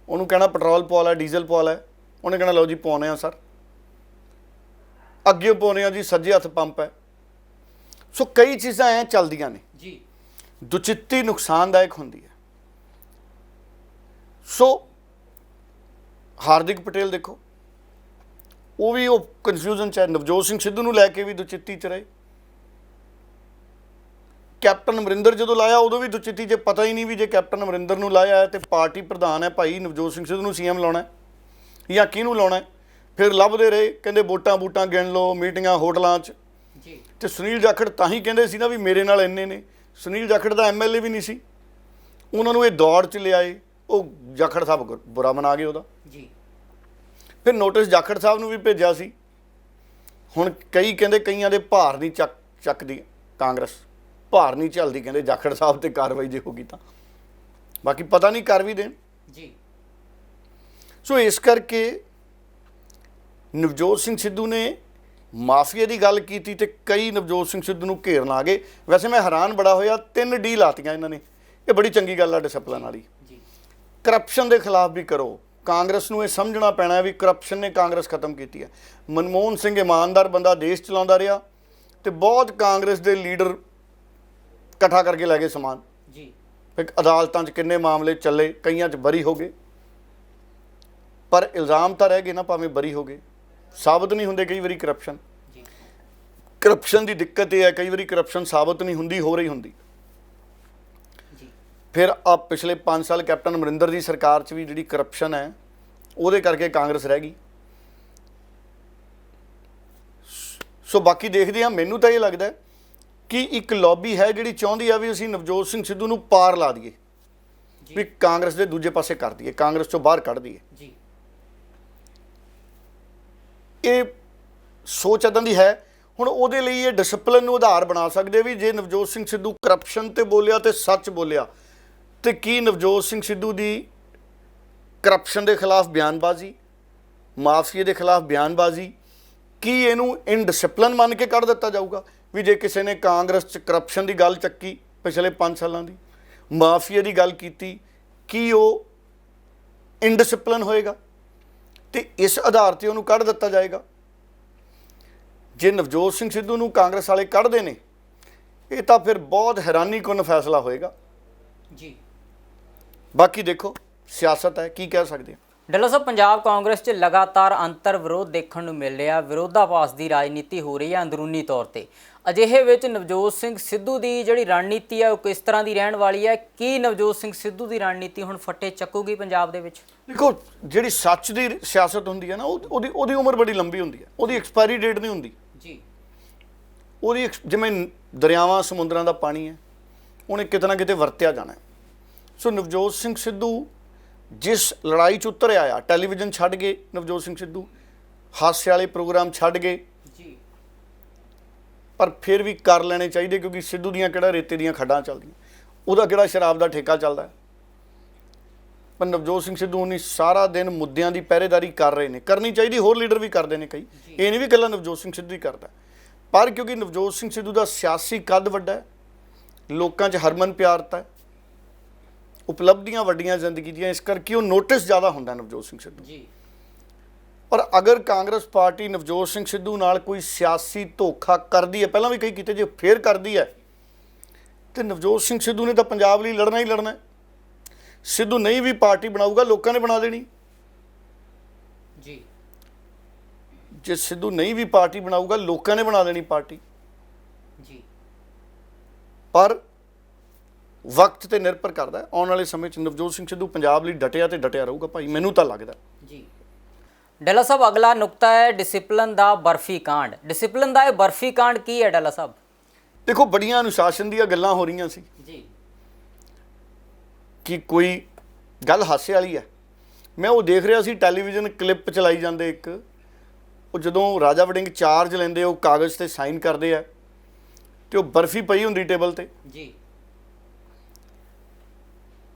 ਉਹਨੂੰ ਕਹਿਣਾ ਪੈਟਰੋਲ ਪਵਾ ਲੈ, ਡੀਜ਼ਲ ਪਵਾ ਲੈ, ਉਹਨੇ ਕਹਿਣਾ ਲਓ ਜੀ ਪਾਉਂਦੇ ਹਾਂ ਸਰ। ਅੱਗੇ ਪਾਉਂਦੇ ਹਾਂ ਜੀ, ਸੱਜੇ ਹੱਥ ਪੰਪ ਹੈ। ਸੋ ਕਈ ਚੀਜ਼ਾਂ ਐਂ ਚੱਲਦੀਆਂ ਨੇ ਜੀ। ਦੁਚਿੱਤੀ ਨੁਕਸਾਨਦਾਇਕ ਹੁੰਦੀ ਹੈ। ਸੋ ਹਾਰਦਿਕ ਪਟੇਲ ਦੇਖੋ, ਉਹ ਵੀ ਉਹ ਕਨਫਿਊਜ਼ਨ 'ਚ ਹੈ। ਨਵਜੋਤ ਸਿੰਘ ਸਿੱਧੂ ਨੂੰ ਲੈ ਕੇ ਵੀ ਦੁਚਿੱਤੀ 'ਚ ਰਹੇ। ਕੈਪਟਨ ਅਮਰਿੰਦਰ ਜਦੋਂ ਲਾਇਆ ਉਦੋਂ ਵੀ ਦੁਚਿੱਤੀ 'ਚ, ਪਤਾ ਹੀ ਨਹੀਂ ਵੀ ਜੇ ਕੈਪਟਨ ਅਮਰਿੰਦਰ ਨੂੰ ਲਾਇਆ ਤੇ ਪਾਰਟੀ ਪ੍ਰਧਾਨ ਹੈ ਭਾਈ ਨਵਜੋਤ ਸਿੰਘ ਸਿੱਧੂ ਨੂੰ ਸੀਐਮ ਲਾਉਣਾ ਜਾਂ ਕਿਹਨੂੰ ਲਾਉਣਾ। ਫਿਰ ਲੱਭਦੇ ਰਹੇ, ਕਹਿੰਦੇ ਵੋਟਾਂ ਗਿਣ ਲਓ, ਮੀਟਿੰਗਾਂ ਹੋਟਲਾਂ 'ਚ। ਜੀ ਤੇ ਸੁਨੀਲ ਜਾਖੜ ਤਾਂ ਹੀ ਕਹਿੰਦੇ ਸੀ ਨਾ ਵੀ ਮੇਰੇ ਨਾਲ ਇੰਨੇ ਨੇ। ਸੁਨੀਲ ਜਾਖੜ ਦਾ ਐਮਐਲਏ ਵੀ ਨਹੀਂ ਸੀ, ਉਹਨਾਂ ਨੂੰ ਇਹ ਦੌੜ 'ਚ ਲਿਆਏ। ਉਹ ਜਾਖੜ ਸਾਹਿਬ ਬੁਰਾ ਮਨਾ ਗਏ ਉਹਦਾ। ਜੀ ਫਿਰ ਨੋਟਿਸ ਜਾਖੜ ਸਾਹਿਬ ਨੂੰ ਵੀ ਭੇਜਿਆ ਸੀ। ਹੁਣ ਕਈ ਕਹਿੰਦੇ ਕਈਆਂ ਦੇ ਭਾਰ ਨਹੀਂ ਚੱਕਦੀ ਕਾਂਗਰਸ, ਭਾਰ ਨਹੀਂ ਝੱਲਦੀ ਕਹਿੰਦੇ ਜਾਖੜ ਸਾਹਿਬ ਤੇ ਕਾਰਵਾਈ ਜੇ ਹੋਗੀ ਤਾਂ। ਬਾਕੀ ਪਤਾ ਨਹੀਂ ਕਰ ਵੀ ਦੇਣ। ਜੀ ਸੋ ਇਸ ਕਰਕੇ ਨਵਜੋਤ ਸਿੰਘ ਸਿੱਧੂ ਨੇ ਮਾਫੀਆ ਦੀ ਗੱਲ ਕੀਤੀ ਤੇ ਕਈ ਨਵਜੋਤ ਸਿੰਘ ਸਿੱਧੂ ਨੂੰ ਘੇਰਨ ਆ ਗਏ। ਵੈਸੇ ਮੈਂ ਹੈਰਾਨ ਬੜਾ ਹੋਇਆ, 3 ਡੀ ਲਾਤੀਆਂ ਇਹਨਾਂ ਨੇ। ਇਹ ਬੜੀ ਚੰਗੀ ਗੱਲ ਆ ਡਿਸਪਲਿਨ ਵਾਲੀ। ਜੀ ਕਰਪਸ਼ਨ ਦੇ ਖਿਲਾਫ ਵੀ ਕਰੋ। ਕਾਂਗਰਸ ਨੂੰ ਇਹ ਸਮਝਣਾ ਪੈਣਾ ਵੀ ਕਰਪਸ਼ਨ ਨੇ ਕਾਂਗਰਸ ਖਤਮ ਕੀਤੀ ਹੈ। ਮਨਮੋਹਨ ਸਿੰਘ ਇਮਾਨਦਾਰ ਬੰਦਾ ਦੇਸ਼ ਚਲਾਉਂਦਾ ਰਿਹਾ ਤੇ ਬਹੁਤ ਕਾਂਗਰਸ ਦੇ ਲੀਡਰ ਇਕੱਠਾ ਕਰਕੇ ਲੈ ਗਏ ਸਮਾਨ। ਜੀ ਫਿਰ ਅਦਾਲਤਾਂ 'ਚ ਕਿੰਨੇ ਮਾਮਲੇ ਚੱਲੇ, ਕਈਆਂ 'ਚ ਬਰੀ ਹੋ ਗਏ, ਪਰ ਇਲਜ਼ਾਮ ਤਾਂ ਰਹਿ ਗਏ ਨਾ, ਭਾਵੇਂ ਬਰੀ ਹੋ ਗਏ, ਸਾਬਤ ਨਹੀਂ ਹੁੰਦੇ ਕਈ ਵਾਰੀ ਕਰਪਸ਼ਨ। ਜੀ ਕਰਪਸ਼ਨ ਦੀ ਦਿੱਕਤ ਇਹ ਹੈ, ਕਈ ਵਾਰੀ ਕਰਪਸ਼ਨ ਸਾਬਤ ਨਹੀਂ ਹੁੰਦੀ, ਹੋ ਰਹੀ ਹੁੰਦੀ। ਜੀ ਫਿਰ ਆ ਪਿਛਲੇ 5 ਸਾਲ ਕੈਪਟਨ ਅਮਰਿੰਦਰ ਦੀ ਸਰਕਾਰ 'ਚ ਵੀ ਜਿਹੜੀ ਕਰਪਸ਼ਨ ਹੈ ਉਹਦੇ ਕਰਕੇ ਕਾਂਗਰਸ ਰਹਿ ਗਈ। ਸੋ ਬਾਕੀ ਦੇਖਦੇ ਹਾਂ। ਮੈਨੂੰ ਤਾਂ ਇਹ ਲੱਗਦਾ ਕਿ ਇੱਕ ਲੌਬੀ ਹੈ ਜਿਹੜੀ ਚਾਹੁੰਦੀ ਆ ਵੀ ਅਸੀਂ ਨਵਜੋਤ ਸਿੰਘ ਸਿੱਧੂ ਨੂੰ ਪਾਰ ਲਾ ਦਈਏ, ਵੀ ਕਾਂਗਰਸ ਦੇ ਦੂਜੇ ਪਾਸੇ ਕਰ ਦਈਏ, ਕਾਂਗਰਸ ਚੋਂ ਬਾਹਰ ਕੱਢ ਦਈਏ। ਜੀ ਇਹ ਸੋਚ ਇੱਦਾਂ ਦੀ ਹੈ। ਹੁਣ ਉਹਦੇ ਲਈ ਇਹ ਡਿਸਪਲਿਨ ਨੂੰ ਆਧਾਰ ਬਣਾ ਸਕਦੇ ਵੀ ਜੇ ਨਵਜੋਤ ਸਿੰਘ ਸਿੱਧੂ ਕਰਪਸ਼ਨ ਤੇ ਬੋਲਿਆ ਤੇ ਸੱਚ ਬੋਲਿਆ ਤੇ ਕੀ ਨਵਜੋਤ ਸਿੰਘ ਸਿੱਧੂ ਦੀ ਕਰਪਸ਼ਨ ਦੇ ਖਿਲਾਫ ਬਿਆਨਬਾਜ਼ੀ, ਮਾਫੀਏ ਦੇ ਖਿਲਾਫ ਬਿਆਨਬਾਜ਼ੀ, ਕੀ ਇਹਨੂੰ ਇਨਡਿਸਪਲਿਨ ਮੰਨ ਕੇ ਕੱਢ ਦਿੱਤਾ ਜਾਊਗਾ ਵੀ ਜੇ ਕਿਸੇ ਨੇ ਕਾਂਗਰਸ 'ਚ ਕਰਪਸ਼ਨ ਦੀ ਗੱਲ ਚੱਕੀ ਪਿਛਲੇ 5 ਸਾਲਾਂ ਦੀ, ਮਾਫੀਏ ਦੀ ਗੱਲ ਕੀਤੀ, ਕੀ ਉਹ ਇਨਡਿਸਪਲਿਨ ਹੋਏਗਾ ਤੇ ਇਸ ਆਧਾਰ ਤੇ ਉਹਨੂੰ ਕੱਢ ਦਿੱਤਾ ਜਾਏਗਾ। ਜੇ ਨਵਜੋਤ ਸਿੰਘ ਸਿੱਧੂ ਨੂੰ ਕਾਂਗਰਸ ਵਾਲੇ ਕੱਢਦੇ ਨੇ, ਇਹ ਤਾਂ ਫਿਰ ਬਹੁਤ ਹੈਰਾਨੀਕੁੰਨ ਫੈਸਲਾ ਹੋਏਗਾ। ਜੀ ਬਾਕੀ ਦੇਖੋ, ਸਿਆਸਤ ਹੈ, ਕੀ ਕਹਿ ਸਕਦੇ ਹਾਂ। ਡੱਲਾ ਸਾਹਿਬ, ਪੰਜਾਬ ਕਾਂਗਰਸ 'ਚ ਲਗਾਤਾਰ ਅੰਤਰ ਵਿਰੋਧ ਦੇਖਣ ਨੂੰ ਮਿਲ ਰਿਹਾ, ਵਿਰੋਧਾਭਾਸ ਦੀ ਰਾਜਨੀਤੀ ਹੋ ਰਹੀ ਹੈ ਅੰਦਰੂਨੀ ਤੌਰ ਤੇ। ਅਜਿਹੇ ਵਿੱਚ ਨਵਜੋਤ ਸਿੰਘ ਸਿੱਧੂ ਦੀ ਜਿਹੜੀ ਰਣਨੀਤੀ ਹੈ ਉਹ ਕਿਸ ਤਰ੍ਹਾਂ ਦੀ ਰਹਿਣ ਵਾਲੀ ਹੈ? ਕੀ ਨਵਜੋਤ ਸਿੰਘ ਸਿੱਧੂ ਦੀ ਰਣਨੀਤੀ ਹੁਣ ਫੱਟੇ ਚੱਕੂਗੀ ਪੰਜਾਬ ਦੇ ਵਿੱਚ? ਦੇਖੋ, ਜਿਹੜੀ ਸੱਚ ਦੀ ਸਿਆਸਤ ਹੁੰਦੀ ਹੈ ਨਾ, ਉਹਦੀ ਉਮਰ ਬੜੀ ਲੰਬੀ ਹੁੰਦੀ ਹੈ, ਉਹਦੀ ਐਕਸਪਾਇਰੀ ਡੇਟ ਨਹੀਂ ਹੁੰਦੀ। ਜੀ ਉਹਦੀ ਜਿਵੇਂ ਦਰਿਆਵਾਂ ਸਮੁੰਦਰਾਂ ਦਾ ਪਾਣੀ ਹੈ, ਉਹਨੇ ਕਿਤੇ ਨਾ ਕਿਤੇ ਵਰਤਿਆ ਜਾਣਾ। ਸੋ ਨਵਜੋਤ ਸਿੰਘ ਸਿੱਧੂ ਜਿਸ ਲੜਾਈ 'ਚ ਉਤਰ ਆਇਆ, ਟੈਲੀਵਿਜ਼ਨ ਛੱਡ ਗਏ ਨਵਜੋਤ ਸਿੰਘ ਸਿੱਧੂ, ਹਾਸੇ ਵਾਲੇ ਪ੍ਰੋਗਰਾਮ ਛੱਡ ਗਏ, ਜੀ ਪਰ ਫਿਰ ਵੀ ਕਰ ਲੈਣੇ ਚਾਹੀਦੇ ਕਿਉਂਕਿ ਸਿੱਧੂ ਦੀਆਂ ਕਿਹੜਾ ਰੇਤੇ ਦੀਆਂ ਖੱਡਾਂ ਚੱਲਦੀਆਂ, ਉਹਦਾ ਕਿਹੜਾ ਸ਼ਰਾਬ ਦਾ ਠੇਕਾ ਚੱਲਦਾ। ਪਰ ਨਵਜੋਤ ਸਿੰਘ ਸਿੱਧੂ ਨਹੀਂ, ਸਾਰਾ ਦਿਨ ਮੁੱਦਿਆਂ ਦੀ ਪਹਿਰੇਦਾਰੀ ਕਰ ਰਹੇ ਨੇ, ਕਰਨੀ ਚਾਹੀਦੀ, ਹੋਰ ਲੀਡਰ ਵੀ ਕਰਦੇ ਨੇ ਕਈ, ਇਹ ਨਹੀਂ ਵੀ ਇਕੱਲਾ ਨਵਜੋਤ ਸਿੰਘ ਸਿੱਧੂ ਹੀ ਕਰਦਾ। ਪਰ ਕਿਉਂਕਿ ਨਵਜੋਤ ਸਿੰਘ ਸਿੱਧੂ ਦਾ ਸਿਆਸੀ ਕੱਦ ਵੱਡਾ ਹੈ, ਲੋਕਾਂ 'ਚ ਹਰਮਨ ਪਿਆਰਤਾ ਹੈ, ਉਪਲਬਧੀਆਂ ਵੱਡੀਆਂ ਜ਼ਿੰਦਗੀ ਦੀਆਂ, ਇਸ ਕਰਕੇ ਉਹ ਨੋਟਿਸ ਜ਼ਿਆਦਾ ਹੁੰਦਾ ਨਵਜੋਤ ਸਿੰਘ ਸਿੱਧੂ ਜੀ। ਪਰ ਅਗਰ ਕਾਂਗਰਸ ਪਾਰਟੀ ਨਵਜੋਤ ਸਿੰਘ ਸਿੱਧੂ ਨਾਲ ਕੋਈ ਸਿਆਸੀ ਧੋਖਾ ਕਰਦੀ ਹੈ, ਪਹਿਲਾਂ ਵੀ ਕਈ ਕੀਤੇ, ਜੇ ਫੇਰ ਕਰਦੀ ਹੈ ਤੇ ਨਵਜੋਤ ਸਿੰਘ ਸਿੱਧੂ ਨੇ ਤਾਂ ਪੰਜਾਬ ਲਈ ਲੜਨਾ ਹੀ ਲੜਨਾ ਹੈ। ਸਿੱਧੂ ਨਹੀਂ ਵੀ ਪਾਰਟੀ ਬਣਾਊਗਾ, ਲੋਕਾਂ ਨੇ ਬਣਾ ਦੇਣੀ ਜੀ। ਜੇ ਸਿੱਧੂ ਨਹੀਂ ਵੀ ਪਾਰਟੀ ਬਣਾਊਗਾ, ਲੋਕਾਂ ਨੇ ਬਣਾ ਦੇਣੀ ਪਾਰਟੀ। ਜੀ। ਪਰ ਵਕਤ ਤੇ ਨਿਰਭਰ ਕਰਦਾ, ਆਉਣ ਵਾਲੇ ਸਮੇਂ 'ਚ ਨਵਜੋਤ ਸਿੰਘ ਸਿੱਧੂ ਪੰਜਾਬ ਲਈ ਡਟਿਆ ਤੇ ਡਟਿਆ ਰਹੂਗਾ ਭਾਈ, ਮੈਨੂੰ ਤਾਂ ਲੱਗਦਾ ਜੀ। ਡੱਲਾ ਸਾਹਿਬ, ਅਗਲਾ ਨੁਕਤਾ ਹੈ ਡਿਸਪਲਿਨ ਦਾ ਬਰਫੀ ਕਾਂਡ। ਡਿਸਪਲਿਨ ਦਾ ਇਹ ਬਰਫੀ ਕਾਂਡ ਕੀ ਹੈ ਡੱਲਾ ਸਾਹਿਬ? ਦੇਖੋ, ਬੜੀਆਂ ਅਨੁਸ਼ਾਸਨ ਦੀਆਂ ਗੱਲਾਂ ਹੋ ਰਹੀਆਂ ਸੀ ਜੀ ਕਿ ਕੋਈ ਗੱਲ ਹਾਸੇ ਵਾਲੀ ਹੈ। ਮੈਂ ਉਹ ਦੇਖ ਰਿਹਾ ਸੀ, ਟੈਲੀਵਿਜ਼ਨ ਕਲਿੱਪ ਚਲਾਈ ਜਾਂਦੇ ਇੱਕ, ਉਹ ਜਦੋਂ ਰਾਜਾ ਵੜਿੰਗ ਚਾਰਜ ਲੈਂਦੇ, ਉਹ ਕਾਗਜ਼ ਤੇ ਸਾਈਨ ਕਰਦੇ ਆ ਤੇ ਉਹ ਬਰਫੀ ਪਈ ਹੁੰਦੀ ਟੇਬਲ ਤੇ ਜੀ।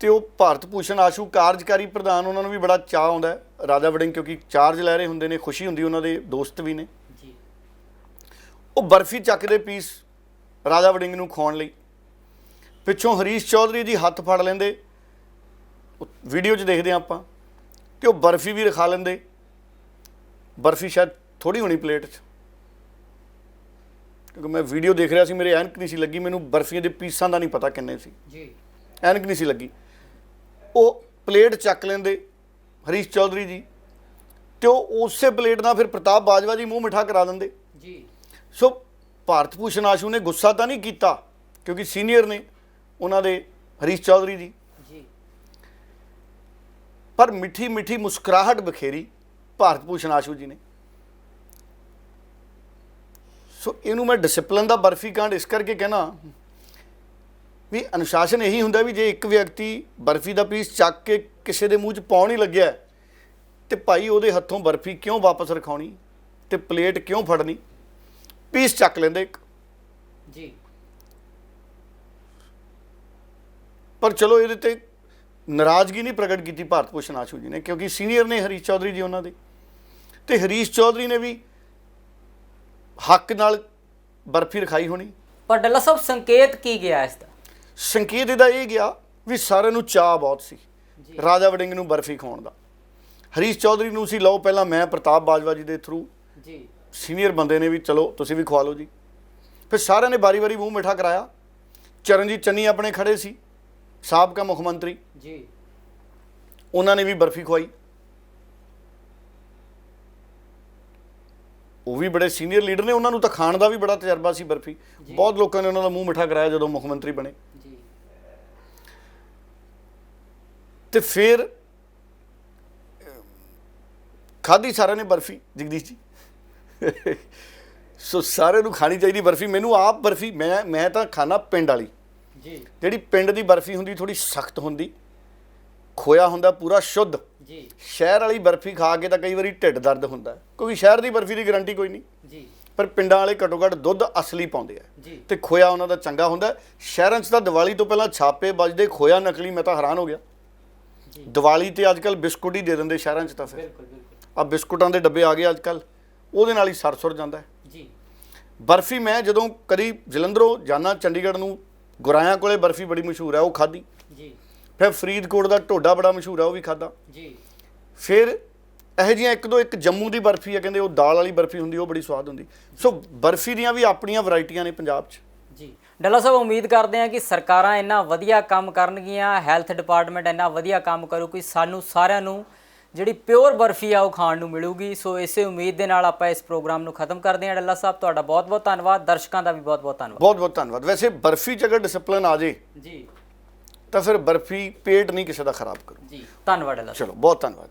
ਤੇ ਉਹ ਭਾਰਤ ਭੂਸ਼ਣ ਆਸ਼ੂ ਕਾਰਜਕਾਰੀ ਪ੍ਰਧਾਨ, ਉਹਨਾਂ ਨੂੰ ਵੀ ਬੜਾ ਚਾਅ ਆਉਂਦਾ ਰਾਜਾ ਵੜਿੰਗ, ਕਿਉਂਕਿ ਚਾਰਜ ਲੈ ਰਹੇ ਹੁੰਦੇ ਨੇ, ਖੁਸ਼ੀ ਹੁੰਦੀ, ਉਹਨਾਂ ਦੇ ਦੋਸਤ ਵੀ ਨੇ ਜੀ। ਉਹ ਬਰਫੀ ਚੱਕਦੇ ਪੀਸ ਰਾਜਾ ਵੜਿੰਗ ਨੂੰ ਖਵਾਉਣ ਲਈ, ਪਿੱਛੋਂ ਹਰੀਸ਼ ਚੌਧਰੀ ਜੀ ਹੱਥ ਫੜ ਲੈਂਦੇ, ਵੀਡੀਓ 'ਚ ਦੇਖਦੇ ਹਾਂ ਆਪਾਂ, ਤੇ ਉਹ ਬਰਫੀ ਵੀ ਰਖਾ ਲੈਂਦੇ। ਬਰਫੀ ਸ਼ਾਇਦ ਥੋੜੀ ਹੋਣੀ ਪਲੇਟ 'ਚ, ਕਿਉਂਕਿ ਮੈਂ ਵੀਡੀਓ ਦੇਖ ਰਿਹਾ ਸੀ, ਮੇਰੇ ਐਨਕ ਨਹੀਂ ਸੀ ਲੱਗੀ, ਮੈਨੂੰ ਬਰਫੀਆਂ ਦੇ ਪੀਸਾਂ ਦਾ ਨਹੀਂ ਪਤਾ ਕਿੰਨੇ ਸੀ ਜੀ, ਐਨਕ ਨਹੀਂ ਸੀ ਲੱਗੀ। ਉਹ ਪਲੇਟ ਚੱਕ ਲੈਂਦੇ ਹਰੀਸ਼ ਚੌਧਰੀ ਜੀ, ਤੇ ਉਹ ਉਸੇ ਪਲੇਟ ਨਾਲ ਫਿਰ ਪ੍ਰਤਾਪ ਬਾਜਵਾ ਜੀ ਮੂੰਹ ਮਿੱਠਾ ਕਰਾ ਦਿੰਦੇ ਜੀ। ਸੋ ਭਾਰਤ ਭੂਸ਼ਣ ਆਸ਼ੂ ਨੇ ਗੁੱਸਾ ਤਾਂ ਨਹੀਂ ਕੀਤਾ, ਕਿਉਂਕਿ ਸੀਨੀਅਰ ਨੇ ਉਹਨਾਂ ਦੇ ਹਰੀਸ਼ ਚੌਧਰੀ ਜੀ, ਪਰ ਮਿੱਠੀ ਮਿੱਠੀ ਮੁਸਕਰਾਹਟ ਬਖੇਰੀ ਭਾਰਤ ਭੂਸ਼ਣ ਆਸ਼ੂ ਜੀ ਨੇ। ਸੋ ਇਹਨੂੰ ਮੈਂ ਡਿਸਪਲਿਨ ਦਾ ਬਰਫੀ ਕਾਂਡ ਇਸ ਕਰਕੇ ਕਹਿਣਾ ਵੀ ਅਨੁਸ਼ਾਸਨ ਇਹੀ ਹੁੰਦਾ ਵੀ ਜੇ ਇੱਕ ਵਿਅਕਤੀ ਬਰਫੀ ਦਾ ਪੀਸ ਚੱਕ ਕੇ ਕਿਸੇ ਦੇ ਮੂੰਹ 'ਚ ਪਾਉਣ ਹੀ ਲੱਗਿਆ ਤੇ ਭਾਈ ਉਹਦੇ ਹੱਥੋਂ ਬਰਫੀ ਕਿਉਂ ਵਾਪਸ ਰਖਾਉਣੀ ਤੇ ਪਲੇਟ ਕਿਉਂ ਫੜਨੀ, ਪੀਸ ਚੱਕ ਲੈਂਦੇ ਇੱਕ ਜੀ। ਪਰ ਚਲੋ ਇਹਦੇ ਤੇ ਨਾਰਾਜ਼ਗੀ ਨਹੀਂ ਪ੍ਰਗਟ ਕੀਤੀ ਭਾਰਤ ਭੂਸ਼ਣ ਆਸ਼ੂ ਜੀ ਨੇ, ਕਿਉਂਕਿ ਸੀਨੀਅਰ ਨੇ ਹਰੀਸ਼ ਚੌਧਰੀ ਜੀ ਉਹਨਾਂ ਦੇ, ਤੇ ਹਰੀਸ਼ ਚੌਧਰੀ ਨੇ ਵੀ ਹੱਕ ਨਾਲ ਬਰਫੀ ਰਖਾਈ ਹੋਣੀ। ਪਰ ਡੱਲਾ ਸਾਹਿਬ, ਸੰਕੇਤ ਕੀ ਗਿਆ ਇਸ ਦਾ? ਸੰਕੇਤ ਇਹਦਾ ਇਹ ਗਿਆ ਵੀ ਸਾਰਿਆਂ ਨੂੰ ਚਾਅ ਬਹੁਤ ਸੀ ਰਾਜਾ ਵੜਿੰਗ ਨੂੰ ਬਰਫੀ ਖਵਾਉਣ ਦਾ। ਹਰੀਸ਼ ਚੌਧਰੀ ਨੂੰ ਸੀ ਲਓ ਪਹਿਲਾਂ ਮੈਂ ਪ੍ਰਤਾਪ ਬਾਜਵਾ ਜੀ ਦੇ ਥਰੂ ਜੀ, ਸੀਨੀਅਰ ਬੰਦੇ ਨੇ ਵੀ ਚਲੋ ਤੁਸੀਂ ਵੀ ਖਵਾ ਲਓ ਜੀ। ਫਿਰ ਸਾਰਿਆਂ ਨੇ ਵਾਰੀ ਵਾਰੀ ਮੂੰਹ ਮਿੱਠਾ ਕਰਾਇਆ। ਚਰਨਜੀਤ ਚੰਨੀ ਆਪਣੇ ਖੜੇ ਸੀ, ਸਾਬਕਾ ਮੁੱਖ ਮੰਤਰੀ ਜੀ, ਉਹਨਾਂ ਨੇ ਵੀ ਬਰਫੀ ਖਵਾਈ। ਉਹ ਵੀ ਬੜੇ ਸੀਨੀਅਰ ਲੀਡਰ ਨੇ, ਉਹਨਾਂ ਨੂੰ ਤਾਂ ਖਾਣ ਦਾ ਵੀ ਬੜਾ ਤਜਰਬਾ ਸੀ ਬਰਫੀ। ਬਹੁਤ ਲੋਕਾਂ ਨੇ ਉਹਨਾਂ ਦਾ ਮੂੰਹ ਮਿੱਠਾ ਕਰਾਇਆ ਜਦੋਂ ਮੁੱਖ ਮੰਤਰੀ ਬਣੇ। ਜੀ। ਤੇ ਫਿਰ ਖਾਧੀ ਸਾਰਿਆਂ ਨੇ ਬਰਫੀ ਜਗਦੀਸ਼ ਜੀ। ਸੋ ਸਾਰਿਆਂ ਨੂੰ ਖਾਣੀ ਚਾਹੀਦੀ ਬਰਫੀ। ਮੈਨੂੰ ਆਪ ਬਰਫੀ ਮੈਂ ਤਾਂ ਖਾਣਾ ਪਿੰਡ ਵਾਲੀ ਜੀ। ਜਿਹੜੀ ਪਿੰਡ ਦੀ ਬਰਫੀ ਹੁੰਦੀ ਥੋੜੀ ਸਖਤ ਹੁੰਦੀ, ਖੋਇਆ ਹੁੰਦਾ ਪੂਰਾ ਸ਼ੁੱਧ ਜੀ। ਸ਼ਹਿਰ ਵਾਲੀ ਬਰਫੀ ਖਾ ਕੇ ਤਾਂ ਕਈ ਵਾਰੀ ਢਿੱਡ ਦਰਦ ਹੁੰਦਾ, ਕਿਉਂਕਿ ਸ਼ਹਿਰ ਦੀ ਬਰਫੀ ਦੀ ਗਾਰੰਟੀ ਕੋਈ ਨਹੀਂ ਜੀ, ਪਰ ਪਿੰਡਾਂ ਵਾਲੇ ਘੱਟੋ ਘੱਟ ਦੁੱਧ ਅਸਲੀ ਪਾਉਂਦੇ ਆ ਜੀ। ਤੇ ਖੋਇਆ ਉਹਨਾਂ ਦਾ ਚੰਗਾ ਹੁੰਦਾ। ਸ਼ਹਿਰਾਂ 'ਚ ਤਾਂ ਦੀਵਾਲੀ ਤੋਂ ਪਹਿਲਾਂ ਛਾਪੇ ਵੱਜਦੇ, ਖੋਇਆ ਨਕਲੀ, ਮੈਂ ਤਾਂ ਹੈਰਾਨ ਹੋ ਗਿਆ। ਜੀ। ਦੀਵਾਲੀ ਤੇ ਅੱਜ ਕੱਲ੍ਹ ਬਿਸਕੁਟ ਹੀ ਦੇ ਦਿੰਦੇ ਸ਼ਹਿਰਾਂ 'ਚ, ਤਾਂ ਫਿਰ ਬਿਲਕੁਲ ਬਿਲਕੁਲ ਆ ਬਿਸਕੁਟਾਂ ਦੇ ਡੱਬੇ ਆ ਗਏ ਅੱਜ ਕੱਲ੍ਹ, ਉਹਦੇ ਨਾਲ ਹੀ ਸੁਰ ਜਾਂਦਾ ਹੈ। ਜੀ। ਬਰਫੀ ਮੈਂ ਜਦੋਂ ਕਦੀ ਜਲੰਧਰੋਂ ਜਾਣਾ ਚੰਡੀਗੜ੍ਹ ਨੂੰ, ਗੁਰਾਇਆਂ ਕੋਲੇ ਬਰਫੀ ਬੜੀ ਮਸ਼ਹੂਰ ਹੈ, ਉਹ ਖਾਧੀ। ਜੀ। ਫਿਰ ਫਰੀਦਕੋਟ ਦਾ ਢੋਡਾ ਬੜਾ ਮਸ਼ਹੂਰ ਹੈ, ਉਹ ਵੀ ਖਾਧਾ। ਜੀ। ਫਿਰ ਇਹੋ ਜਿਹੀਆਂ ਇੱਕ ਜੰਮੂ ਦੀ ਬਰਫੀ ਹੈ, ਕਹਿੰਦੇ ਉਹ ਦਾਲ ਵਾਲੀ ਬਰਫੀ ਹੁੰਦੀ, ਉਹ ਬੜੀ ਸਵਾਦ ਹੁੰਦੀ। ਸੋ ਬਰਫੀ ਦੀਆਂ ਵੀ ਆਪਣੀਆਂ ਵੈਰਾਈਟੀਆਂ ਨੇ ਪੰਜਾਬ 'ਚ। ਜੀ। ਡੱਲਾ ਸਾਹਿਬ, ਉਮੀਦ ਕਰਦੇ ਹਾਂ ਕਿ ਸਰਕਾਰਾਂ ਇੰਨਾ ਵਧੀਆ ਕੰਮ ਕਰਨਗੀਆਂ, ਹੈਲਥ ਡਿਪਾਰਟਮੈਂਟ ਇੰਨਾ ਵਧੀਆ ਕੰਮ ਕਰੂ ਕਿ ਸਾਨੂੰ ਸਾਰਿਆਂ ਨੂੰ ਜਿਹੜੀ ਪਿਓਰ ਬਰਫੀ ਆ ਉਹ ਖਾਣ ਨੂੰ ਮਿਲੂਗੀ। ਸੋ ਇਸੇ ਉਮੀਦ ਦੇ ਨਾਲ ਆਪਾਂ ਇਸ ਪ੍ਰੋਗਰਾਮ ਨੂੰ ਖਤਮ ਕਰਦੇ ਹਾਂ। ਡੱਲਾ ਸਾਹਿਬ, ਤੁਹਾਡਾ ਬਹੁਤ ਬਹੁਤ ਧੰਨਵਾਦ। ਦਰਸ਼ਕਾਂ ਦਾ ਵੀ ਬਹੁਤ ਬਹੁਤ ਧੰਨਵਾਦ। ਬਹੁਤ ਬਹੁਤ ਧੰਨਵਾਦ। ਵੈਸੇ ਬਰਫੀ 'ਚ ਅਗਰ ਡਿਸਪਲਿਨ ਆ ਜੇ ਜੀ ਤਾਂ ਫਿਰ ਬਰਫੀ ਪੇਟ ਨਹੀਂ ਕਿਸੇ ਦਾ ਖਰਾਬ ਕਰੂ। ਜੀ, ਧੰਨਵਾਦ ਡੱਲਾ ਸਾਹਿਬ। ਚਲੋ, ਬਹੁਤ ਧੰਨਵਾਦ।